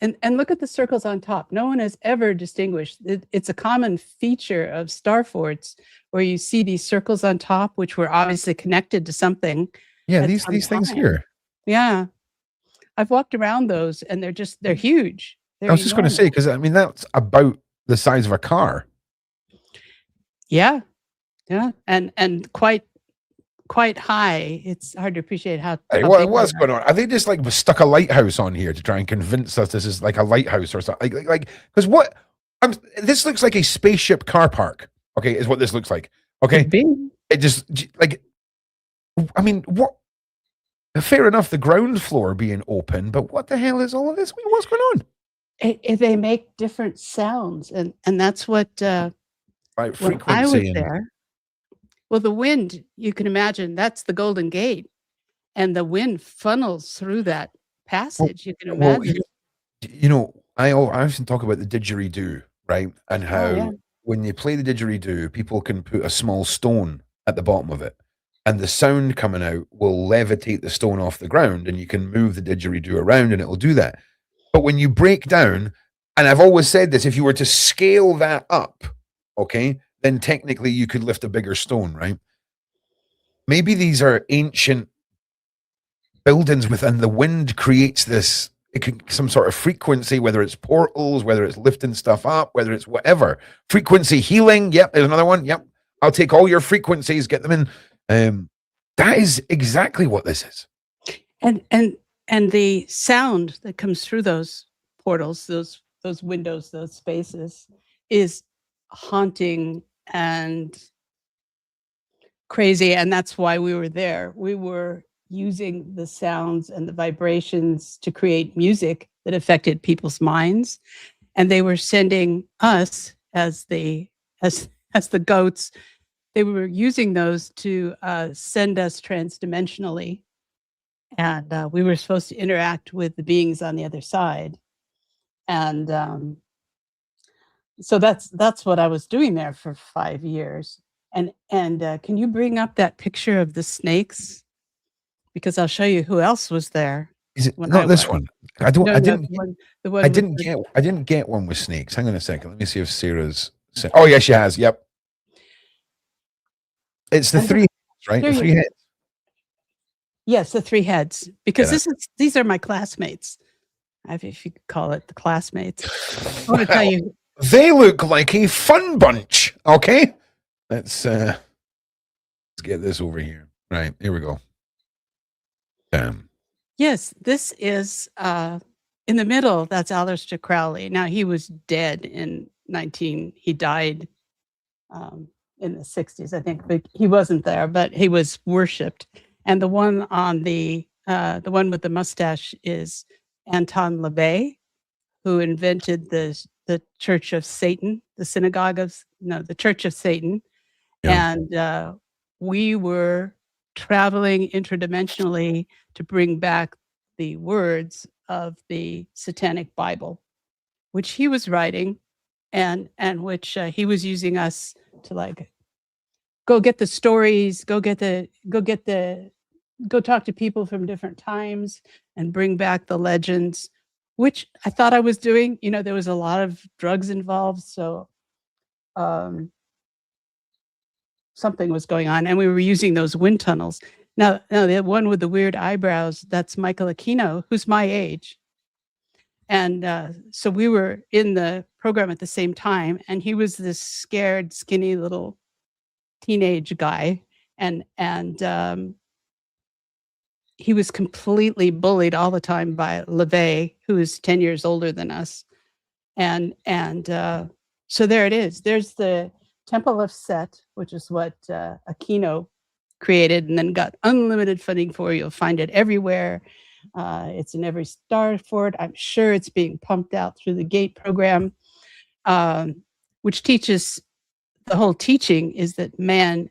and look at the circles on top. No one has ever distinguished. It's a common feature of Starforts where you see these circles on top, which were obviously connected to something. yeah, these things here. Yeah, I've walked around those, and they're huge. I was just going to say, because I mean that's about the size of a car. Yeah, and quite high. It's hard to appreciate how. Hey, how big what's they going on? Are they just like stuck a lighthouse on here to try and convince us this is like a lighthouse or something? Like because this looks like a spaceship car park. Okay, is what this looks like. Okay, it just like, I mean, what? Fair enough, the ground floor being open, but what the hell is all of this? What's going on? They make different sounds, and that's what Like when I was frequency. there. Well, the wind, you can imagine, that's the Golden Gate, and the wind funnels through that passage. You can imagine. You know, I often talk about the didgeridoo, right? And how when you play the didgeridoo, people can put a small stone at the bottom of it, and the sound coming out will levitate the stone off the ground, and you can move the didgeridoo around, and it will do that. But when you break down, and I've always said this, if you were to scale that up, okay, then technically you could lift a bigger stone, right? Maybe these are ancient buildings within the wind creates this, some sort of frequency, whether it's portals, whether it's lifting stuff up, whether it's whatever. Frequency healing. Yep, there's another one. Yep. I'll take all your frequencies, get them in. That is exactly what this is. And the sound that comes through those portals, those windows, those spaces, is haunting and crazy. And that's why we were there. We were using the sounds and the vibrations to create music that affected people's minds. And they were sending us as the goats. They were using those to send us transdimensionally. And we were supposed to interact with the beings on the other side. And so that's what I was doing there for 5 years. And can you bring up that picture of the snakes? Because I'll show you who else was there. Is it not this one? I don't. No, I didn't. The one I didn't get one with snakes. Hang on a second. Let me see if Sarah's. Oh yeah, she has. Yep. It's the three heads, right? The three heads. Yes, the three heads. Because these are my classmates. If you could call it the classmates. I want to tell you. They look like a fun bunch. Okay. Let's get this over here. Right, here we go. Yes, this is in the middle, that's Aleister Crowley. Now, he was dead he died in the 60s, I think, but he wasn't there, but he was worshipped. And the one on the one with the mustache is Anton LaVey, who invented the Church of Satan, the Church of Satan. Yeah. And we were traveling interdimensionally to bring back the words of the Satanic Bible, which he was writing, and which he was using us to like go get the stories, go talk to people from different times and bring back the legends, which I thought I was doing. There was a lot of drugs involved, so something was going on, and we were using those wind tunnels. Now the one with the weird eyebrows, that's Michael Aquino, who's my age. And so we were in the program at the same time, and he was this scared, skinny little teenage guy, and he was completely bullied all the time by LaVey, who is 10 years older than us. And so there it is. There's the Temple of Set, which is what Aquino created and then got unlimited funding for. You'll find it everywhere. It's in every star fort. I'm sure it's being pumped out through the GATE program, which teaches, the whole teaching is that man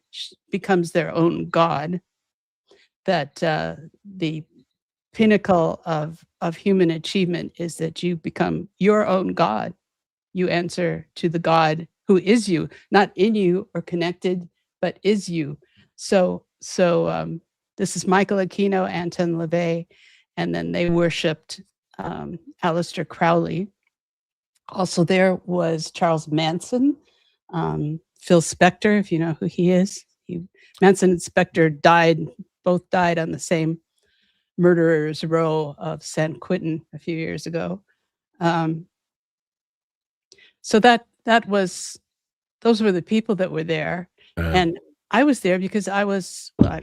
becomes their own God, that the pinnacle of human achievement is that you become your own God. You answer to the God who is you, not in you or connected, but is you. So this is Michael Aquino, Anton LaVey, and then they worshipped Aleister Crowley. Also there was Charles Manson, Phil Spector, if you know who he is. Manson and Spector both died on the same murderer's row of San Quentin a few years ago. So those were the people that were there. And I was there because I don't know,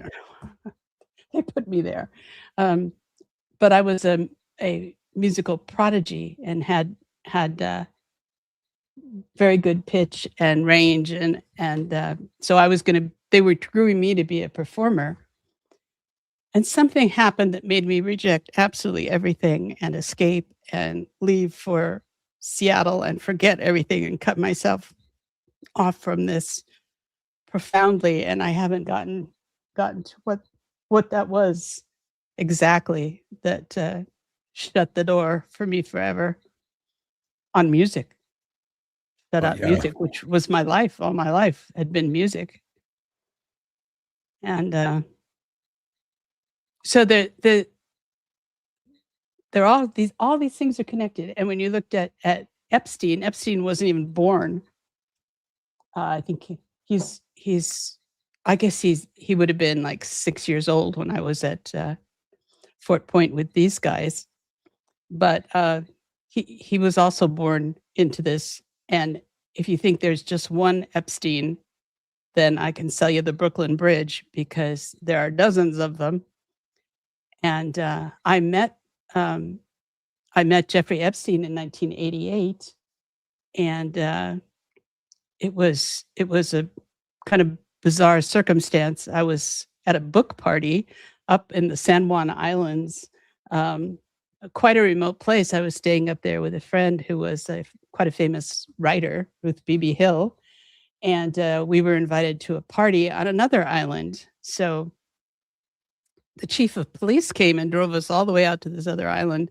they put me there. But I was a musical prodigy and had very good pitch and range. And so they were grooming me to be a performer. And something happened that made me reject absolutely everything and escape and leave for Seattle and forget everything and cut myself off from this profoundly. And I haven't gotten to what that was exactly that shut the door for me forever on music. Shut out music, which was my life. All my life had been music. And so they're all these things are connected. And when you looked at Epstein wasn't even born. I think he would have been like 6 years old when I was at Fort Point with these guys. But he was also born into this. And if you think there's just one Epstein, then I can sell you the Brooklyn Bridge, because there are dozens of them. And I met Jeffrey Epstein in 1988, and it was a kind of bizarre circumstance. I was at a book party up in the San Juan Islands, quite a remote place. I was staying up there with a friend who was quite a famous writer, Ruth B.B. Hill, and we were invited to a party on another island. So the chief of police came and drove us all the way out to this other island,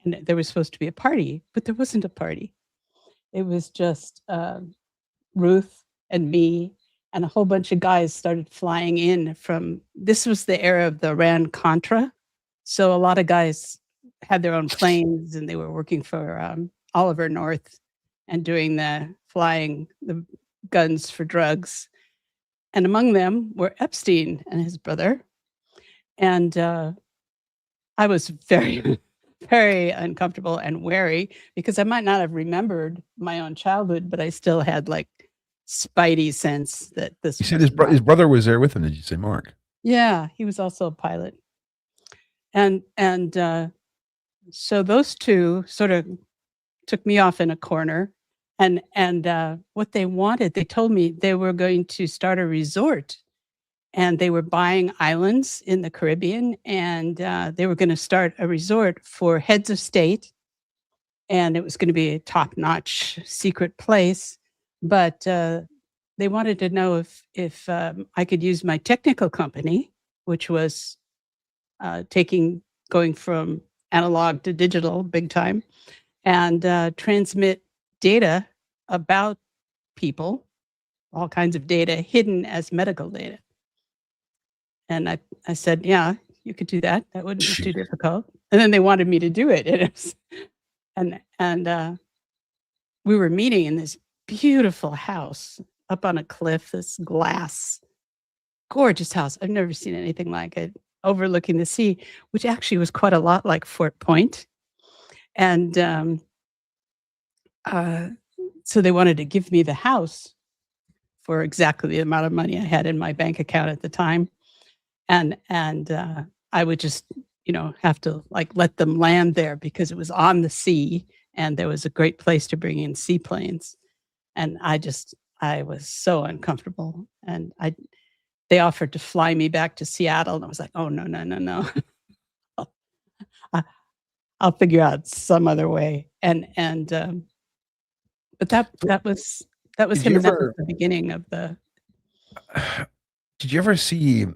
and there was supposed to be a party, but there wasn't a party. It was just Ruth and me, and a whole bunch of guys started flying in from, this was the era of the Iran-Contra. So a lot of guys had their own planes, and they were working for Oliver North and doing the guns for drugs. And among them were Epstein and his brother. And I was very, very uncomfortable and wary, because I might not have remembered my own childhood, but I still had like spidey sense that this. You said his brother was there with him. Did you say Mark? Yeah, he was also a pilot. And so those two sort of took me off in a corner, and what they wanted, they told me they were going to start a resort, and they were buying islands in the Caribbean, and they were going to start a resort for heads of state, and it was going to be a top-notch secret place. But they wanted to know if I could use my technical company, which was going from analog to digital big time, and transmit data about people, all kinds of data hidden as medical data. And I said, yeah, you could do that. That wouldn't be too difficult. And then they wanted me to do it. And we were meeting in this beautiful house up on a cliff, this glass, gorgeous house. I've never seen anything like it, overlooking the sea, which actually was quite a lot like Fort Point. And so they wanted to give me the house for exactly the amount of money I had in my bank account at the time. And I would just, have to like let them land there because it was on the sea and there was a great place to bring in seaplanes. And I was so uncomfortable. And they offered to fly me back to Seattle. And I was like, oh, no. I'll figure out some other way. But that was him. And that was the beginning of the. Did you ever see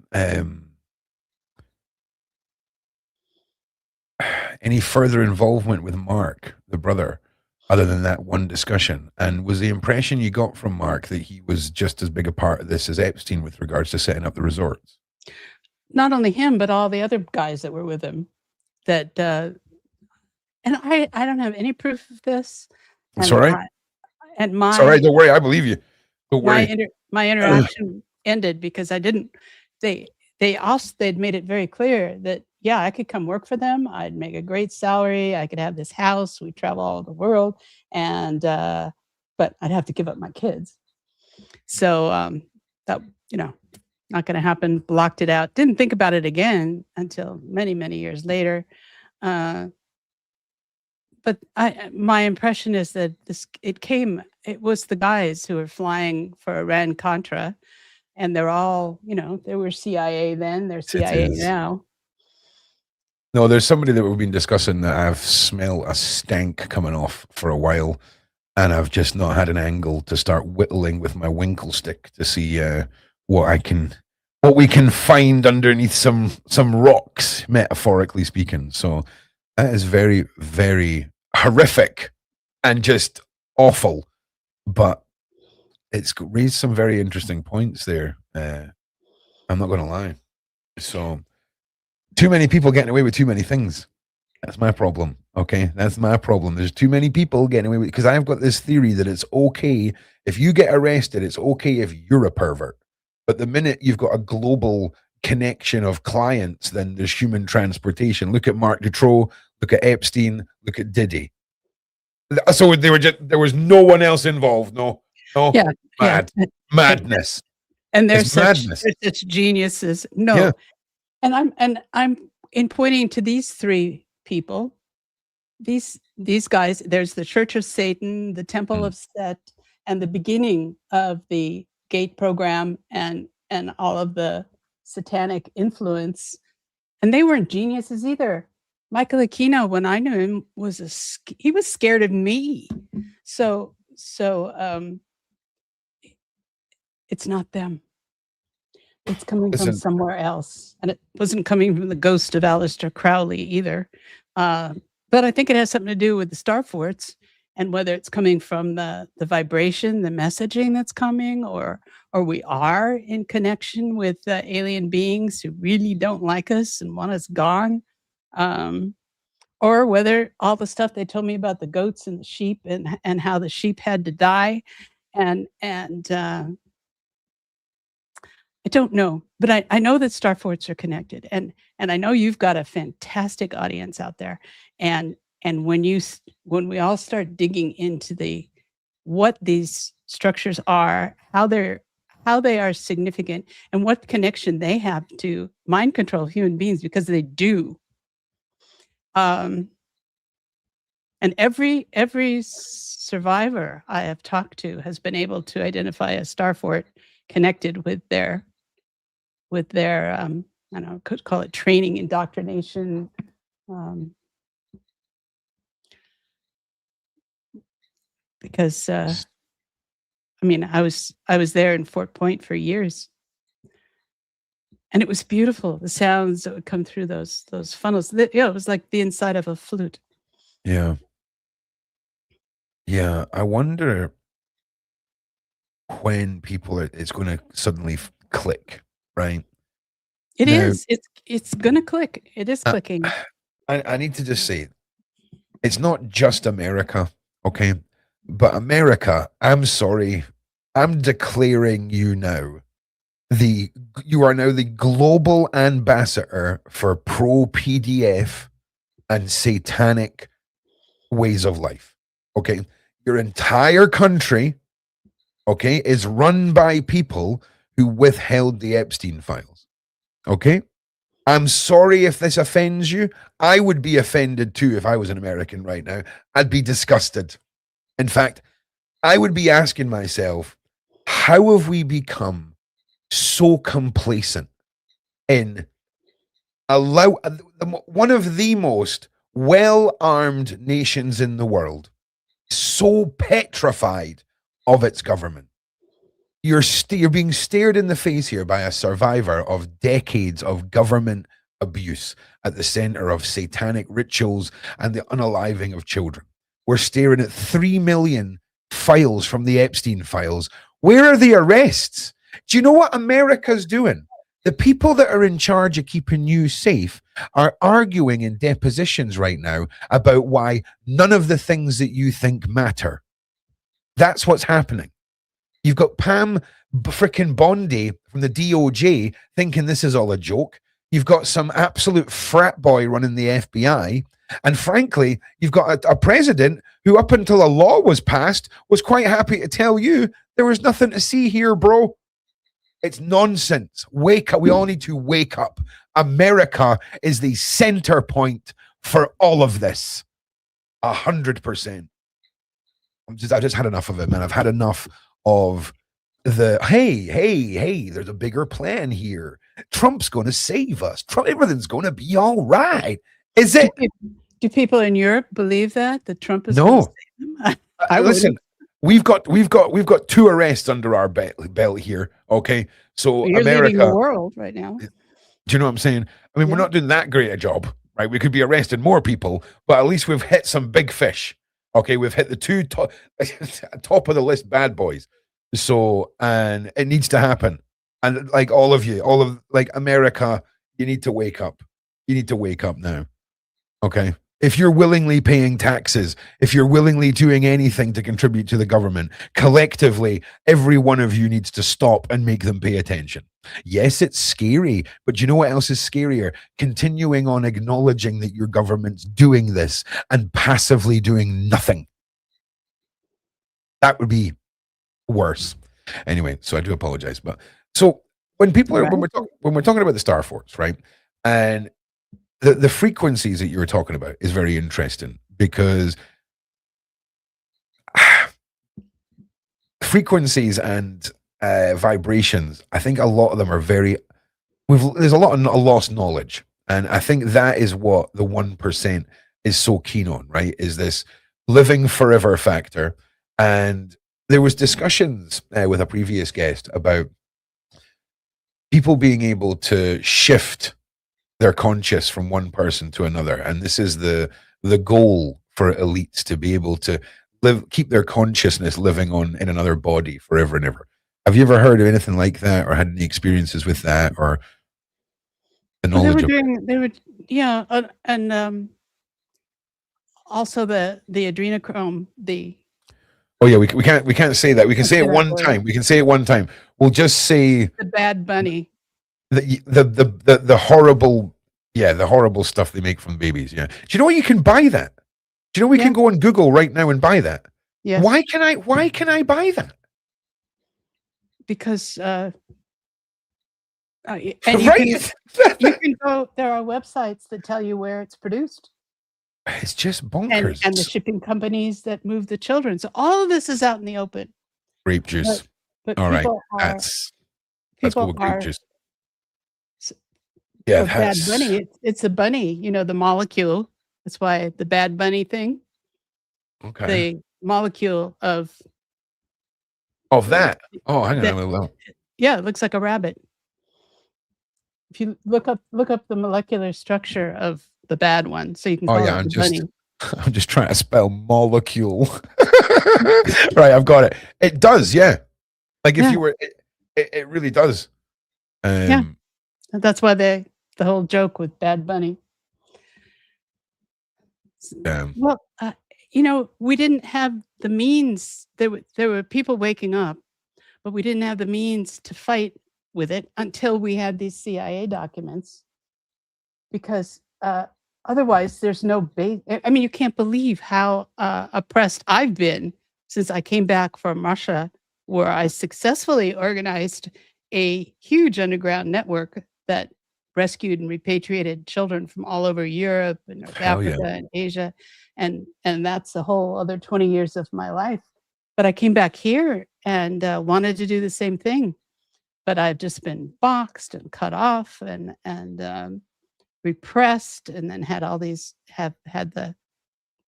any further involvement with Mark, the brother, other than that one discussion? And was the impression you got from Mark that he was just as big a part of this as Epstein with regards to setting up the resorts? Not only him, but all the other guys that were with him. And I don't have any proof of this. It's all right. It's all right. Don't worry. I believe you. Don't worry. My interaction ended because I didn't. They'd made it very clear that yeah, I could come work for them. I'd make a great salary. I could have this house. We travel all over the world, and but I'd have to give up my kids. So that not going to happen. Blocked it out. Didn't think about it again until many, many years later. But my impression is that it was the guys who were flying for Iran-Contra, and they're all, they were CIA then, they're CIA now. No, there's somebody that we've been discussing that I've smelled a stank coming off for a while, and I've just not had an angle to start whittling with my winkle stick to see what we can find underneath some rocks, metaphorically speaking. So that is very, very horrific and just awful, but it's raised some very interesting points there. I'm not going to lie. So too many people getting away with too many things. That's my problem. Okay. That's my problem. There's too many people getting away with, because I've got this theory that it's okay if you get arrested, it's okay if you're a pervert. But the minute you've got a global connection of clients, then there's human transportation. Look at Mark Dutroux, look at Epstein, look at Diddy. So there was no one else involved. No. Yeah. Madness. And there's such geniuses. No. Yeah. And I'm in pointing to these three people, these guys, there's the Church of Satan, the Temple of Set, and the beginning of the Gate program and all of the satanic influence. And they weren't geniuses either. Michael Aquino, when I knew him, he was scared of me. So it's not them. It's coming from somewhere else. And it wasn't coming from the ghost of Aleister Crowley either. But I think it has something to do with the star forts, and whether it's coming from the vibration, the messaging that's coming, or we are in connection with alien beings who really don't like us and want us gone. Or whether all the stuff they told me about the goats and the sheep and how the sheep had to die. And I don't know, but I know that star forts are connected, and I know you've got a fantastic audience out there. And when we all start digging into what these structures are, how they are significant, and what connection they have to mind control of human beings, because they do. And every survivor I have talked to has been able to identify a star fort connected with their I don't know, could call it training, indoctrination. Because I mean, I was there in Fort Point for years, and it was beautiful. The sounds that would come through those funnels. It was like the inside of a flute. Yeah. Yeah. I wonder when it's going to suddenly click, right? It is. It's gonna click. It is clicking. I need to just say, it's not just America, okay? But America, I'm sorry, I'm declaring you now. You are now the global ambassador for pro-PDF and satanic ways of life. Okay. Your entire country, okay, is run by people who withheld the Epstein files. Okay. I'm sorry if this offends you. I would be offended too if I was an American right now. I'd be disgusted. In fact, I would be asking myself, how have we become so complacent in one of the most well-armed nations in the world, so petrified of its government? You're being stared in the face here by a survivor of decades of government abuse at the center of satanic rituals and the unaliving of children. We're staring at 3 million files from the Epstein files. Where are the arrests? Do you know what America's doing? The people that are in charge of keeping you safe are arguing in depositions right now about why none of the things that you think matter. That's what's happening. You've got Pam frickin' Bondi from the DOJ thinking this is all a joke. You've got some absolute frat boy running the FBI. And frankly, you've got a president who, up until a law was passed, was quite happy to tell you there was nothing to see here, bro. It's nonsense. Wake up. We all need to wake up. America is the center point for all of this. 100%. I just had enough of it, man. I've had enough of the hey, there's a bigger plan here. Trump's going to save us. Everything's going to be all right. Is it? Do people in Europe believe that Trump is no? Going to save them? I listen. We've got 2 arrests under our belt here. Okay, so you're America, leading the world right now. Do you know what I'm saying? I mean, we're not doing that great a job, right? We could be arresting more people, but at least we've hit some big fish. Okay, we've hit the 2 top of the list bad boys. So, and it needs to happen. And like all of America, you need to wake up. You need to wake up now. Okay. If you're willingly paying taxes, if you're willingly doing anything to contribute to the government, collectively, every one of you needs to stop and make them pay attention. Yes, it's scary, but you know what else is scarier? Continuing on acknowledging that your government's doing this and passively doing nothing. That would be worse. Anyway, so I do apologize. But so when people are, when we're talking about the star forts, right? And the frequencies that you were talking about is very interesting because frequencies and vibrations, I think a lot of them are there's a lot of lost knowledge. And I think that is what the 1% is so keen on, right? Is this living forever factor. And there was discussions with a previous guest about people being able to shift their conscious from one person to another, and this is the goal for elites, to be able to keep their consciousness living on in another body forever and ever. Have you ever heard of anything like that, or had any experiences with that, or the knowledge and also the adrenochrome. Oh yeah, we can't say that. We can say it one time. We can say it one time. We'll just say the Bad Bunny. The horrible, the horrible stuff they make from babies. Yeah. Do you know what, you can buy that? Do you know we can go on Google right now and buy that? Yeah. Why can I buy that? Because right? you can go. There are websites that tell you where it's produced. It's just and bonkers. the shipping companies that move the children. So all of this is out in the open. Grape juice. But All right. people are Let's go with grape juice. For Bad Bunny, it's a bunny, the molecule. That's why the Bad Bunny thing. Okay. The molecule of that. Oh, hang on a little. Yeah, it looks like a rabbit. If you look up the molecular structure of the bad one, so you can call it the bunny. I'm just trying to spell molecule. Right, I've got it. It does, yeah. Like if you were, it really does. Yeah, that's why the whole joke with Bad Bunny. Well, we didn't have the means. There were people waking up, but we didn't have the means to fight with it until we had these CIA documents, because otherwise there's no base. I mean, you can't believe how oppressed I've been since I came back from Russia, where I successfully organized a huge underground network that rescued and repatriated children from all over Europe and North Africa and Asia. And that's a whole other 20 years of my life. But I came back here and wanted to do the same thing. But I've just been boxed and cut off and repressed, and then had the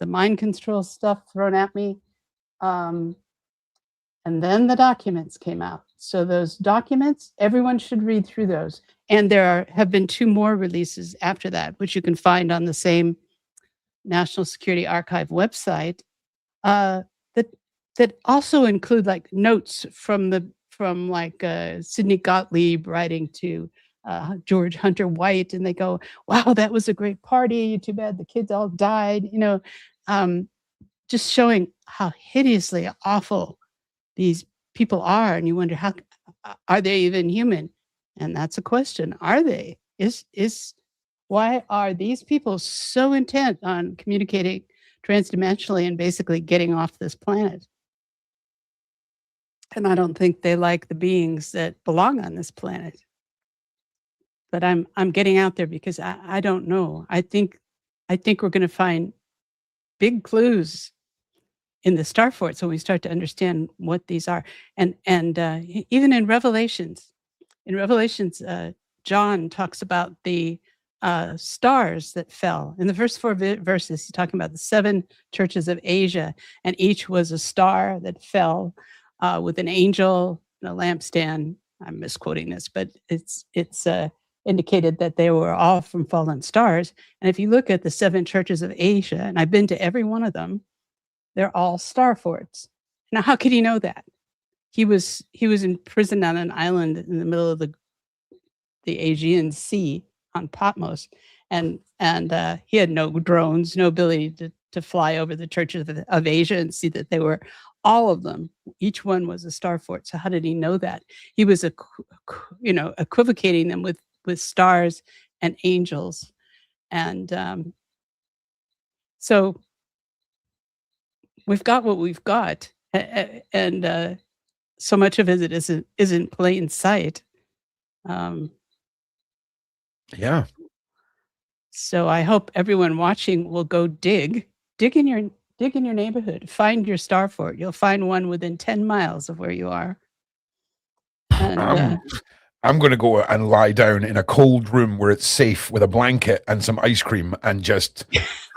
mind control stuff thrown at me. And then the documents came out. So those documents, everyone should read through those. And there have been 2 more releases after that, which you can find on the same National Security Archive website, that also include like notes from Sidney Gottlieb writing to George Hunter White, and they go, "Wow, that was a great party. Too bad the kids all died." Just showing how hideously awful these people are, and you wonder, how are they even human? And that's a question. Are they? Why are these people so intent on communicating transdimensionally and basically getting off this planet? And I don't think they like the beings that belong on this planet. But I'm getting out there because I don't know. I think we're going to find big clues in the star forts when we start to understand what these are. And even in Revelations, John talks about the stars that fell. In the first 4 verses, he's talking about the 7 churches of Asia, and each was a star that fell with an angel and a lampstand. I'm misquoting this, but it's indicated that they were all from fallen stars. And if you look at the 7 churches of Asia, and I've been to every one of them, they're all star forts. Now, how could he know that? He was in prison on an island in the middle of the Aegean Sea on Patmos, and he had no drones, no ability to fly over the churches of Asia and see that they were all of them. Each one was a star fort. So how did he know that? He was equivocating them with stars and angels, and so we've got what we've got, and so much of it isn't plain sight. Yeah. So I hope everyone watching will go dig in your neighborhood, find your star fort. You'll find one within 10 miles of where you are. And I'm going to go and lie down in a cold room where it's safe with a blanket and some ice cream and just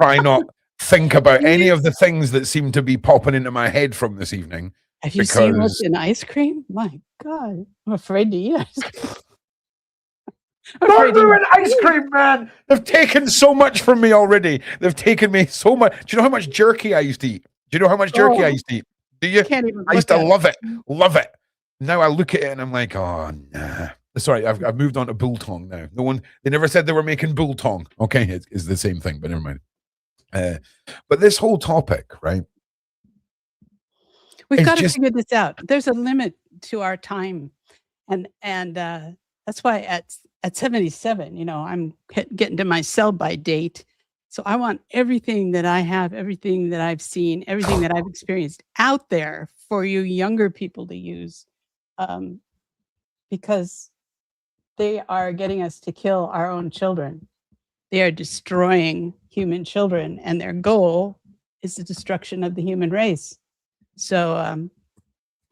try not think about any of the things that seem to be popping into my head from this evening. Have you seen what's in ice cream? My God, I'm afraid to eat ice cream. Don't ruin ice cream, man. They've taken so much from me already. They've taken me so much. Do you know how much jerky I used to eat? Do you know how much jerky I used to eat? Do you? I used to love it. Love it. Now I look at it and I'm like, oh, nah. Sorry, I've moved on to biltong now. They never said they were making biltong. Okay, it's the same thing, but never mind. But this whole topic, right? We've got to figure this out. There's a limit to our time, and that's why at 77, I'm getting to my sell-by date. So I want everything that I have, everything that I've seen, everything that I've experienced out there for you younger people to use, because they are getting us to kill our own children. They are destroying human children, and their goal is the destruction of the human race. So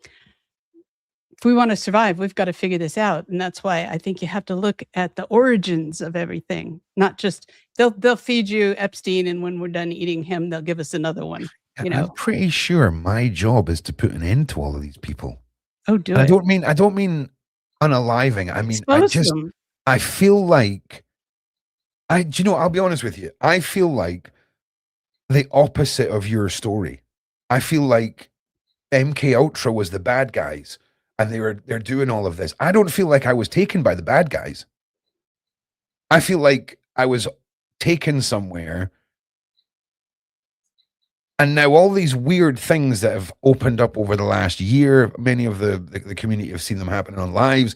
if we want to survive, we've got to figure this out. And that's why I think you have to look at the origins of everything, not just they'll feed you Epstein, and when we're done eating him, they'll give us another one. You know, I'm pretty sure my job is to put an end to all of these people. oh, do And it. I don't mean unaliving. I mean, Expose them. I feel like do you know, I'll be honest with you. I feel like the opposite of your story. I feel like MK Ultra was the bad guys and they're doing all of this. I don't feel like I was taken by the bad guys. I feel like I was taken somewhere, and now all these weird things that have opened up over the last year, many of the community have seen them happening on lives.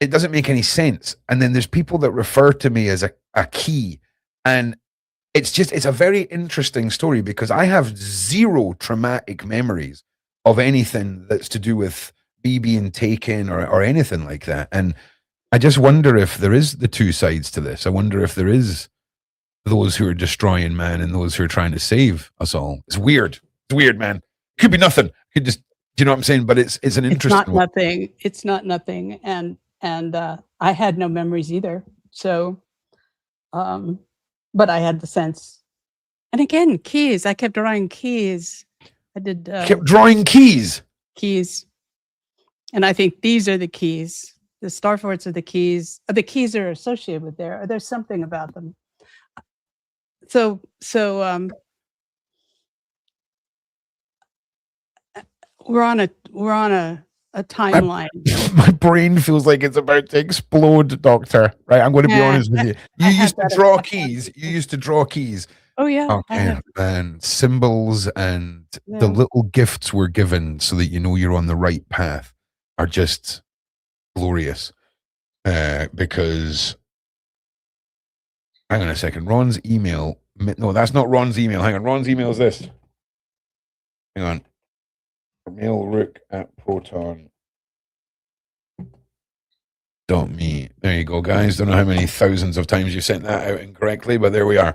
It doesn't make any sense. And then there's people that refer to me as a key. And it's a very interesting story because I have zero traumatic memories of anything that's to do with me being taken or anything like that. And I just wonder if there is the two sides to this. I wonder if there is those who are destroying man and those who are trying to save us all. It's weird. It's weird, man. Could be nothing. Could just, you know what I'm saying? But it's an interesting. It's not nothing. It's not nothing. And I had no memories either. So, but I had the sense. And again, keys. I kept drawing keys. I did. Kept drawing keys. Keys. And I think these are the keys. The star forts are the keys. The keys are associated with there. There's something about them. So we're on a timeline. My brain feels like it's about to explode, Doctor. Right? I'm going to be honest with you. You used to draw keys. You used to draw keys. Oh yeah. Okay, and symbols and the little gifts we're given so that you know you're on the right path are just glorious. Because hang on a second, Ron's email. No, that's not Ron's email. Hang on, Ron's email is this. Hang on. ProjectROOQ at proton.me. There you go, guys. Don't know how many thousands of times you sent that out incorrectly, but there we are.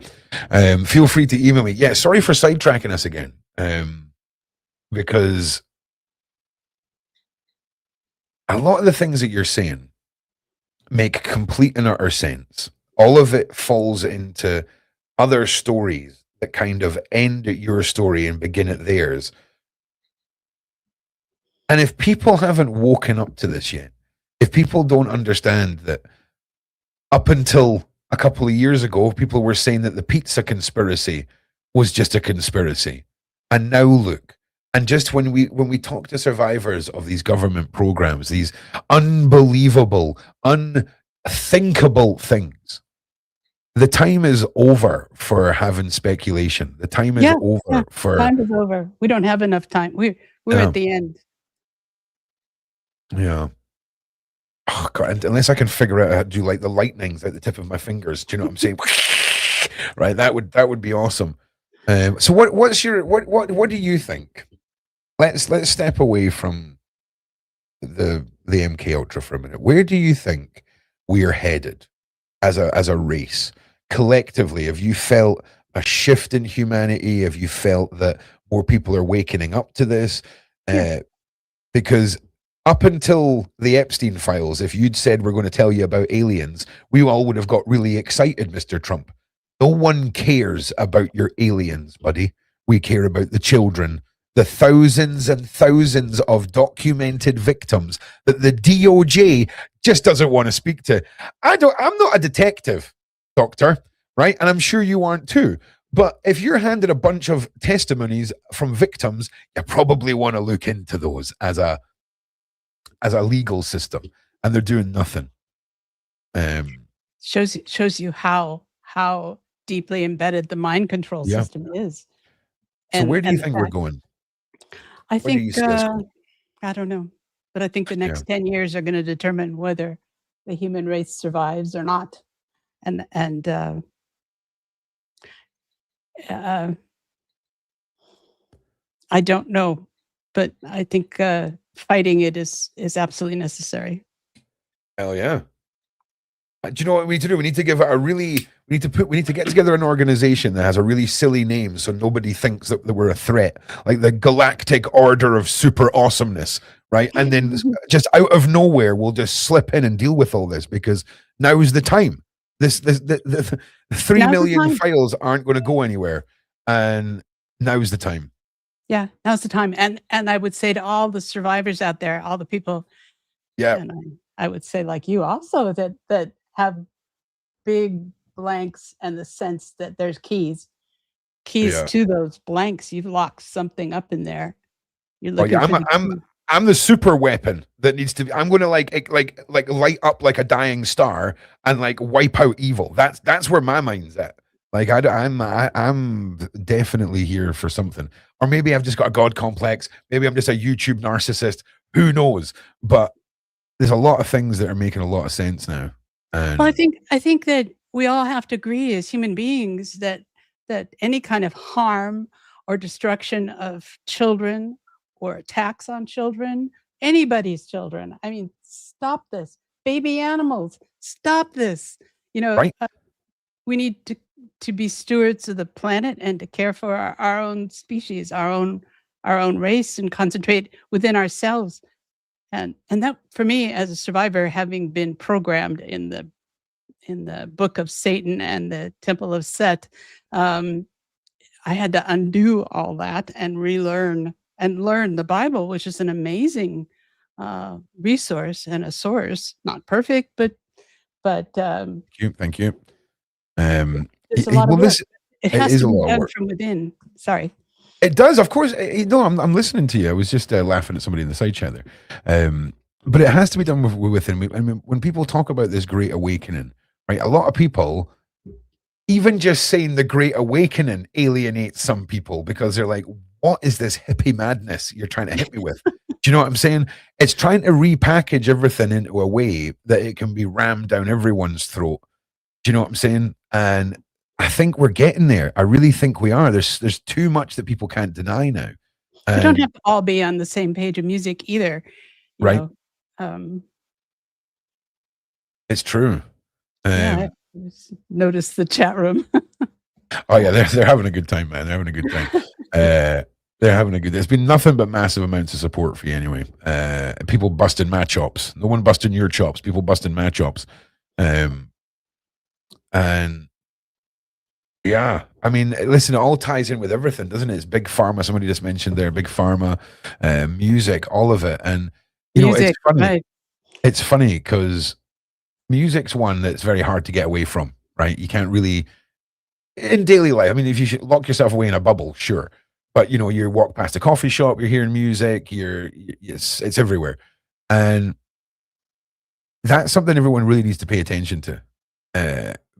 Feel free to email me. Yeah, sorry for sidetracking us again. Because a lot of the things that you're saying make complete and utter sense. All of it falls into other stories that kind of end at your story and begin at theirs. And if people haven't woken up to this yet, if people don't understand that up until a couple of years ago, people were saying that the pizza conspiracy was just a conspiracy. And now look, and just when we talk to survivors of these government programs, these unbelievable, unthinkable things, the time is over for having speculation. The time is over for... Time is over. We don't have enough time. We're at the end. Yeah. Oh God, unless I can figure out how to do like the lightnings at the tip of my fingers. Do you know what I'm saying? Right. That would be awesome. So what do you think? Let's step away from the MK Ultra for a minute. Where do you think we are headed as a race? Collectively, have you felt a shift in humanity? Have you felt that more people are waking up to this? Because up until the Epstein files, if you'd said we're going to tell you about aliens, we all would have got really excited, Mr. Trump. No one cares about your aliens, buddy. We care about the children, the thousands and thousands of documented victims that the DOJ just doesn't want to speak to. I'm not a detective, Doctor, right? And I'm sure you aren't too. But if you're handed a bunch of testimonies from victims, you probably want to look into those as a legal system, and they're doing nothing. Shows you how deeply embedded the mind control system is. So where do you think we're going? I think I don't know, but I think the next 10 years are going to determine whether the human race survives or not. And I don't know, but I think fighting it is absolutely necessary. Hell yeah. Do you know what we need to do? We need to give it a really. We need to get together an organization that has a really silly name, so nobody thinks that we're a threat, like the Galactic Order of Super Awesomeness, right? And then just out of nowhere, we'll just slip in and deal with all this because now is the time. The 3 Now's the million time. files aren't going to go anywhere, and now's the time. Yeah, now's the time. And I would say to all the survivors out there, all the people, Yeah, and I would say like you also that have big blanks and the sense that there's keys yeah. to those blanks. You've locked something up in there. You're Oh looking yeah, for the key. I'm the super weapon that needs to be. I'm going to like light up like a dying star and like wipe out evil. That's where my mind's at. Like I'm definitely here for something, or maybe I've just got a god complex. Maybe I'm just a YouTube narcissist. Who knows? But there's a lot of things that are making a lot of sense now. And Well, I think that we all have to agree as human beings that any kind of harm or destruction of children or attacks on children, anybody's children. I mean, stop this. Baby animals, stop this. You know, right, we need to be stewards of the planet and to care for our own species, our own race, and concentrate within ourselves. And that, for me, as a survivor, having been programmed in the book of Satan and the temple of Set, I had to undo all that and relearn and learn the Bible, which is an amazing resource and a source. Not perfect, but thank you. there's a lot of well, work. It has is to a be lot of done work. from within. Sorry. It does, of course. No, I'm listening to you. I was just laughing at somebody in the side chat there. But it has to be done within. I mean, when people talk about this great awakening, right? A lot of people, even just saying the great awakening, alienates some people because they're like, "What is this hippie madness you're trying to hit me with?" Do you know what I'm saying? It's trying to repackage everything into a way that it can be rammed down everyone's throat. Do you know what I'm saying? And I think we're getting there. I really think we are. There's too much that people can't deny now. We don't have to all be on the same page of music either. You Right. know, It's true. yeah, I just noticed the chat room. Oh yeah, they're having a good time, man. They're having a good time. They're having a good. There's been nothing but massive amounts of support for you anyway. People busting my chops. No one busting your chops. People busting my chops. And yeah, I mean, listen, it all ties in with everything, doesn't it? It's big pharma. Somebody just mentioned there, big pharma, music, all of it. And you know, it's funny. Right. It's funny because music's one that's very hard to get away from, right? You can't really in daily life. I mean, if you should lock yourself away in a bubble, sure. But you know, you walk past a coffee shop, you're hearing music, it's everywhere. And that's something everyone really needs to pay attention to.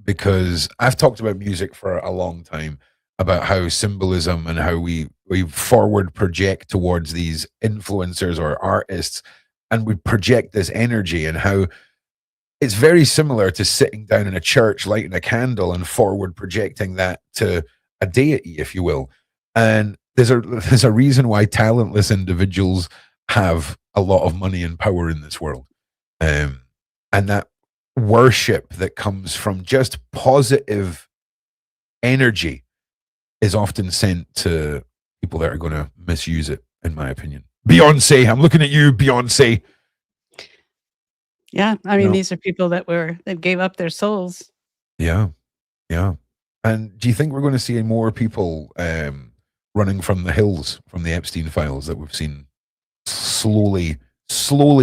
Because I've talked about music for a long time, about how symbolism and how we forward project towards these influencers or artists, and we project this energy, and how it's very similar to sitting down in a church, lighting a candle, and forward projecting that to a deity, if you will. And there's a reason why talentless individuals have a lot of money and power in this world, and that worship that comes from just positive energy is often sent to people that are going to misuse it, in my opinion. Beyonce, I'm looking at you, Beyonce. Yeah, I mean, these are people that gave up their souls. Yeah, yeah. And do you think we're going to see more people running from the hills from the Epstein files that we've seen slowly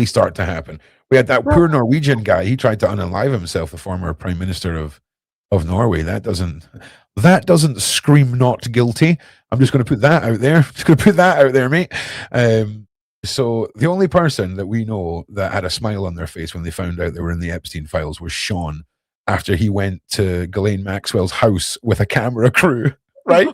start to happen? We had that poor Norwegian guy. He tried to unalive himself, the former prime minister of Norway. That doesn't scream not guilty. I'm just going to put that out there. Just going to put that out there, mate. So the only person that we know that had a smile on their face when they found out they were in the Epstein files was Shaun, after he went to Ghislaine Maxwell's house with a camera crew, right?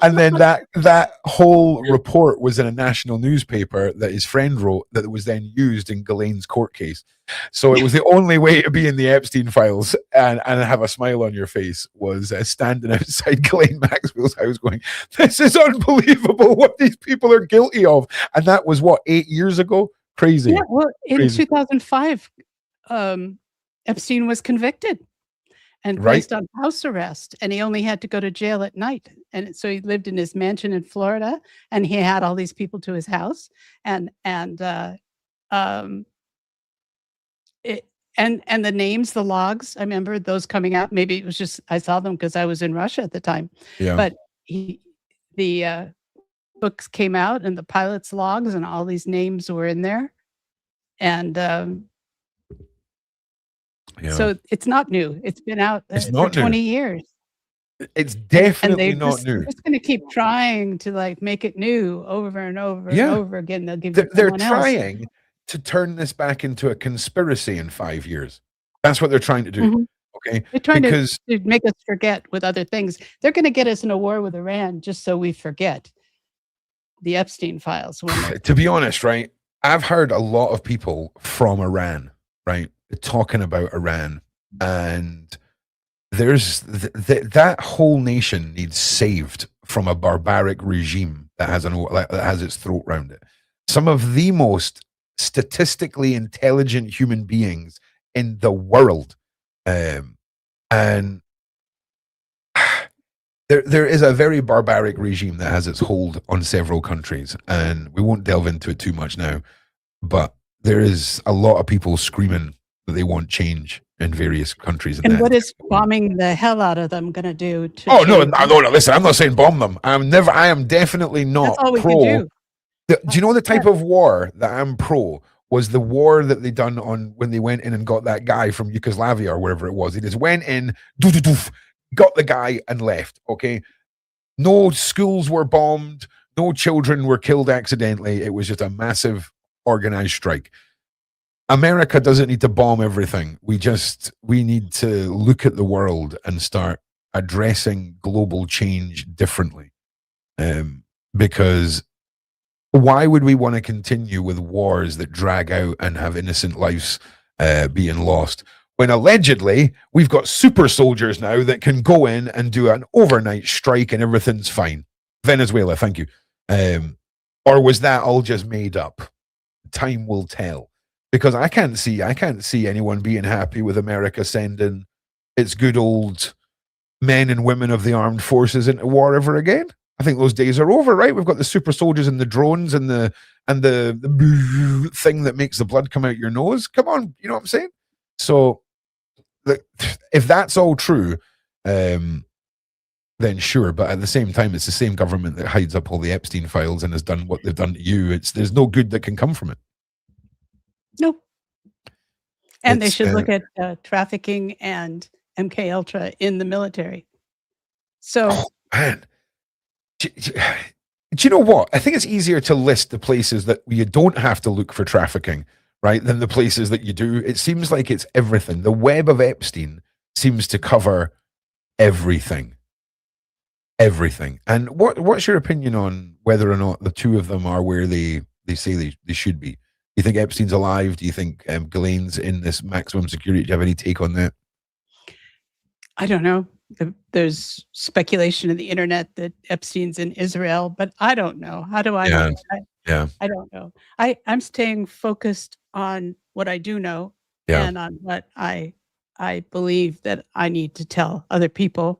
And then that whole report was in a national newspaper that his friend wrote, that was then used in Ghislaine's court case. So it was the only way to be in the Epstein files and have a smile on your face was standing outside Ghislaine Maxwell's house going, "This is unbelievable what these people are guilty of." And that was what, 8 years ago? Crazy. Yeah, well, in Crazy. 2005, Epstein was convicted and Right? placed on house arrest, and he only had to go to jail at night. And so he lived in his mansion in Florida, and he had all these people to his house, and um, it, and the names, the logs. I remember those coming out. Maybe it was just I saw them because I was in Russia at the time. Yeah. But the books came out, and the pilot's logs, and all these names were in there, and Yeah. so it's not new. It's been out It's for not new. 20 years. It's And definitely not new. they're just gonna keep trying to, like, make it new over and over and Yeah. over again. They'll give you They're someone else. trying to turn this back into a conspiracy in 5 years. That's what they're trying to do. Mhm. Okay? They're trying Because to make us forget with other things. They're gonna get us in a war with Iran just so we forget the Epstein files. to be honest, right, I've heard a lot of people from Iran, right, talking about Iran, and there's that whole nation needs saved from a barbaric regime that has its throat round it. Some of the most statistically intelligent human beings in the world, and there is a very barbaric regime that has its hold on several countries, and we won't delve into it too much now, but there is a lot of people screaming that they want change in various countries. And what is bombing the hell out of them gonna do to Oh, no, change? no, listen, I'm not saying bomb them. I am definitely not That's all we pro. can do. Do you know the type of war that I'm pro was the war that they done on when they went in and got that guy from Yugoslavia or wherever it was. They just went in, got the guy and left, okay? No schools were bombed. No children were killed accidentally. It was just a massive organized strike. America doesn't need to bomb everything. We need to look at the world and start addressing global change differently. Because why would we want to continue with wars that drag out and have innocent lives being lost when allegedly we've got super soldiers now that can go in and do an overnight strike and everything's fine? Venezuela, thank you. Or was that all just made up? Time will tell. Because I can't see anyone being happy with America sending its good old men and women of the armed forces into war ever again. I think those days are over, right? We've got the super soldiers and the drones and the thing that makes the blood come out your nose. Come on, you know what I'm saying? So, if that's all true, then sure. But at the same time, it's the same government that hides up all the Epstein files and has done what they've done to you. There's no good that can come from it. No. And they should look at trafficking and MK Ultra in the military. So, man, do you know what? I think it's easier to list the places that you don't have to look for trafficking, right, than the places that you do. It seems like it's everything. The web of Epstein seems to cover everything. Everything. And what's your opinion on whether or not the two of them are where they say they should be? Do you think Epstein's alive? Do you think Ghislaine's in this maximum security? Do you have any take on that? I don't know. There's speculation in the internet that Epstein's in Israel, but I don't know. How do I know? I don't know. I'm staying focused on what I do know and on what I believe that I need to tell other people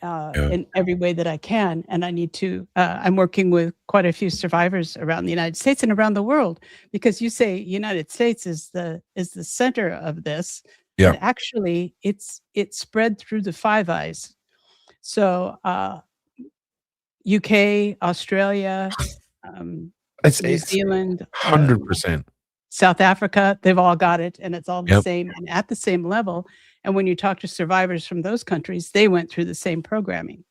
in every way that I can. And I need to, I'm working with quite a few survivors around the United States and around the world, because you say United States is the center of this. Yeah. But actually it's spread through the Five Eyes. So UK, Australia, New Zealand, 100%. South Africa, they've all got it, and it's all the same and at the same level. And when you talk to survivors from those countries, they went through the same programming.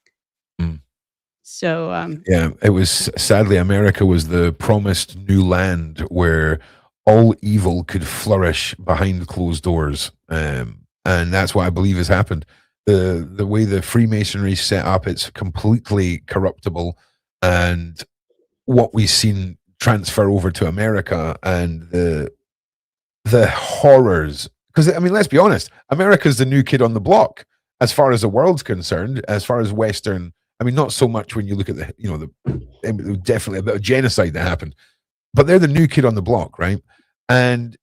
So it was, sadly, America was the promised new land where all evil could flourish behind closed doors, and that's what I believe has happened. The way the Freemasonry set up, it's completely corruptible, and what we've seen transfer over to America and the horrors. Because, I mean, let's be honest, America's the new kid on the block as far as the world's concerned, as far as Western. I mean, not so much when you look at definitely a bit of genocide that happened, but they're the new kid on the block, right? And,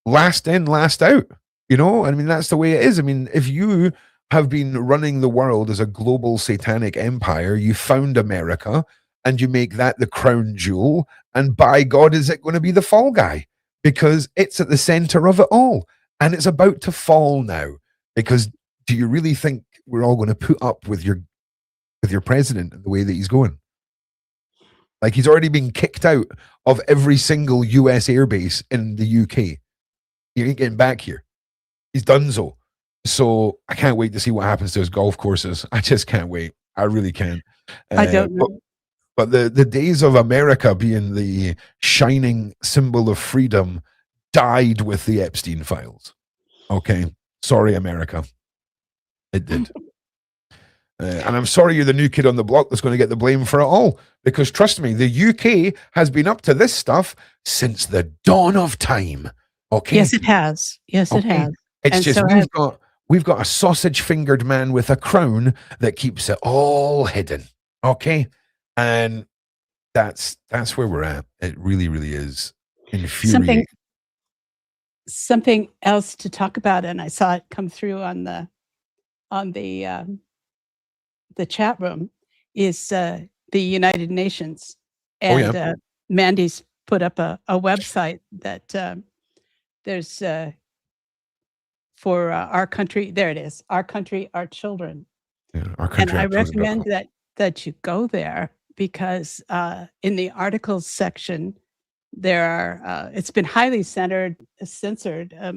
last in, last out. You know, I mean, that's the way it is. I mean, if you have been running the world as a global satanic empire, you found America and you make that the crown jewel. And by God, is it going to be the fall guy? Because it's at the center of it all. And it's about to fall now. Because do you really think we're all going to put up with your president and the way that he's going? Like, he's already been kicked out of every single US airbase in the UK. He ain't getting back here. He's done so. So I can't wait to see what happens to his golf courses. I just can't wait. I really can't. I don't know. But the days of America being the shining symbol of freedom died with the Epstein files. Okay. Sorry, America. It did. And I'm sorry you're the new kid on the block that's going to get the blame for it all. Because trust me, the UK has been up to this stuff since the dawn of time. Okay. Yes, it has. Yes, it has. It's And just so we've got a sausage-fingered man with a crown that keeps it all hidden. Okay. And that's where we're at. It really, really is infuriating. Something else to talk about, and I saw it come through on the chat room, is the United Nations. And Mandy's put up a website that there's for our country. There it is. Our country, our children. Yeah, our country, and I recommend that you go there, because in the articles section, there are it's been highly censored.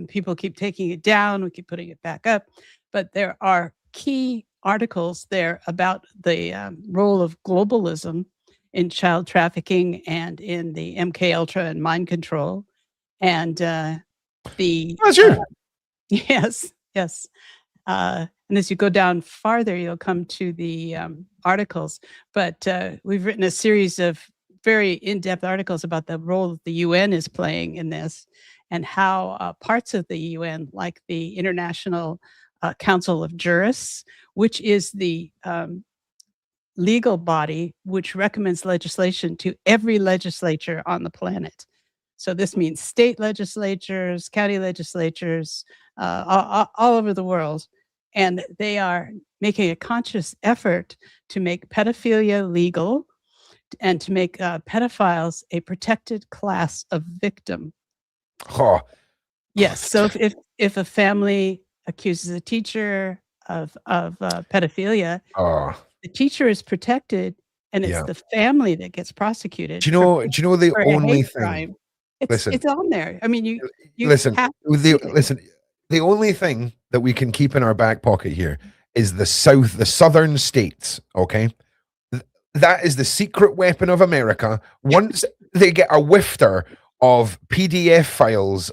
People keep taking it down. We keep putting it back up, but there are key articles there about the role of globalism in child trafficking and in the MK Ultra and mind control, and yes. And as you go down farther, you'll come to the articles. But we've written a series of very in-depth articles about the role that the UN is playing in this, and how parts of the UN, like the International Council of Jurists, which is the legal body which recommends legislation to every legislature on the planet. So this means state legislatures, county legislatures, all over the world. And they are making a conscious effort to make pedophilia legal and to make pedophiles a protected class of victim. Oh. Yes. So if a family accuses a teacher of pedophilia, the teacher is protected, and it's the family that gets prosecuted. Do you know the only thing? Crime. It's on there. I mean, you listen. The only thing that we can keep in our back pocket here is the southern states. Okay, that is the secret weapon of America. Once they get a whifter of PDF files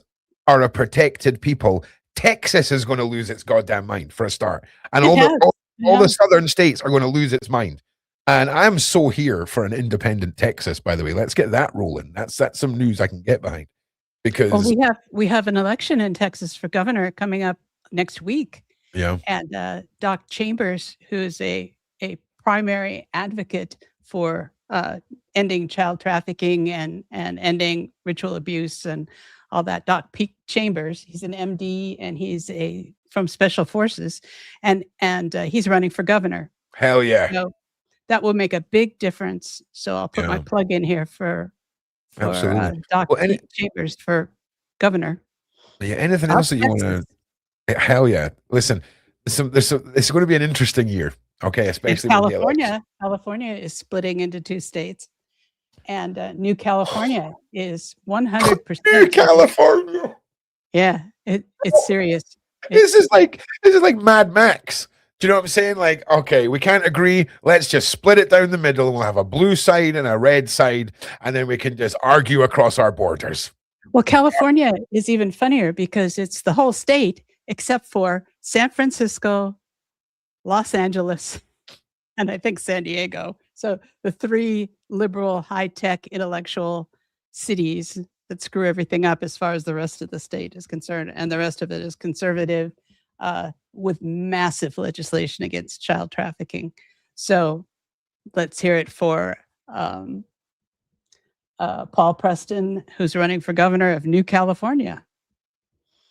are a protected people, Texas is going to lose its goddamn mind for a start, and all the southern states are going to lose its mind. And I'm so here for an independent Texas, by the way. Let's get that rolling. That's some news I can get behind. Because we have an election in Texas for governor coming up next week. Yeah. And Doc Chambers, who is a primary advocate for ending child trafficking and ending ritual abuse and all that. Doc Chambers, he's an MD, and he's from Special Forces, and he's running for governor. Hell yeah. So that will make a big difference. So I'll put my plug in here for Doc Chambers for governor. Yeah. Anything else that you want to? Hell yeah. Listen, it's going to be an interesting year. Okay, especially California. California is splitting into 2 states, and New California is 100%. New California. Yeah, it's serious. This is like Mad Max. Do you know what I'm saying? Like, okay, we can't agree. Let's just split it down the middle, and we'll have a blue side and a red side, and then we can just argue across our borders. Well, California is even funnier because it's the whole state except for San Francisco, Los Angeles, and I think San Diego. So the 3 liberal, high-tech, intellectual cities that screw everything up as far as the rest of the state is concerned, and the rest of it is conservative, with massive legislation against child trafficking. So let's hear it for Paul Preston, who's running for governor of New California.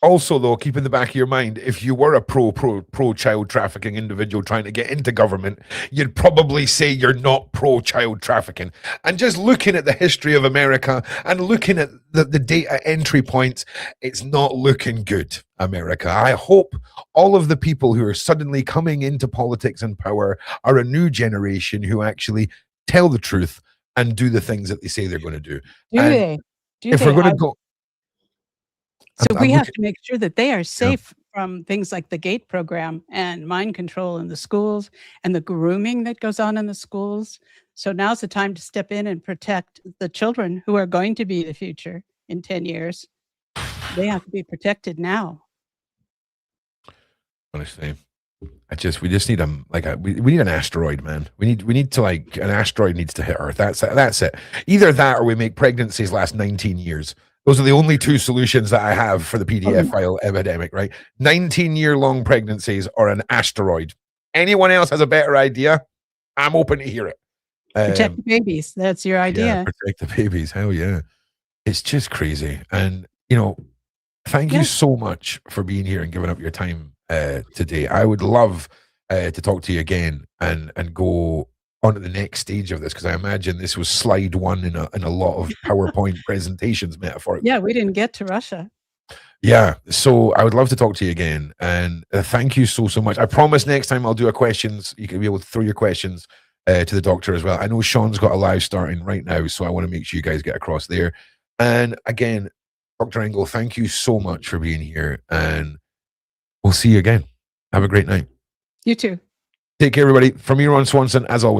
Also, though, keep in the back of your mind, if you were a pro child trafficking individual trying to get into government, you'd probably say you're not pro child trafficking. And just looking at the history of America and looking at the data entry points, it's not looking good, America. I hope all of the people who are suddenly coming into politics and power are a new generation who actually tell the truth and do the things that they say they're going to do. If we're going to go... So we have to make sure that they are safe from things like the GATE program and mind control in the schools and the grooming that goes on in the schools. So now's the time to step in and protect the children who are going to be the future in 10 years. They have to be protected now. Honestly, we just need we need an asteroid, man. We need to an asteroid needs to hit Earth. That's it. Either that or we make pregnancies last 19 years. Those are the only two solutions that I have for the PDF file epidemic, right? 19-year-long pregnancies or an asteroid. Anyone else has a better idea? I'm open to hear it. Protect the babies. That's your idea. Yeah, protect the babies. Hell yeah. It's just crazy. And, thank you so much for being here and giving up your time today. I would love to talk to you again and go on to the next stage of this, because I imagine this was slide one in a lot of PowerPoint presentations metaphorically. Yeah, we didn't get to Russia. Yeah, so I would love to talk to you again, and thank you so much. I promise next time I'll do a questions. You can be able to throw your questions to the doctor as well. I know Shaun's got a live starting right now, so I want to make sure you guys get across there. And again, Dr. Engel, thank you so much for being here, and we'll see you again. Have a great night. You too. Take care, everybody. From me, Ron Swanson, as always.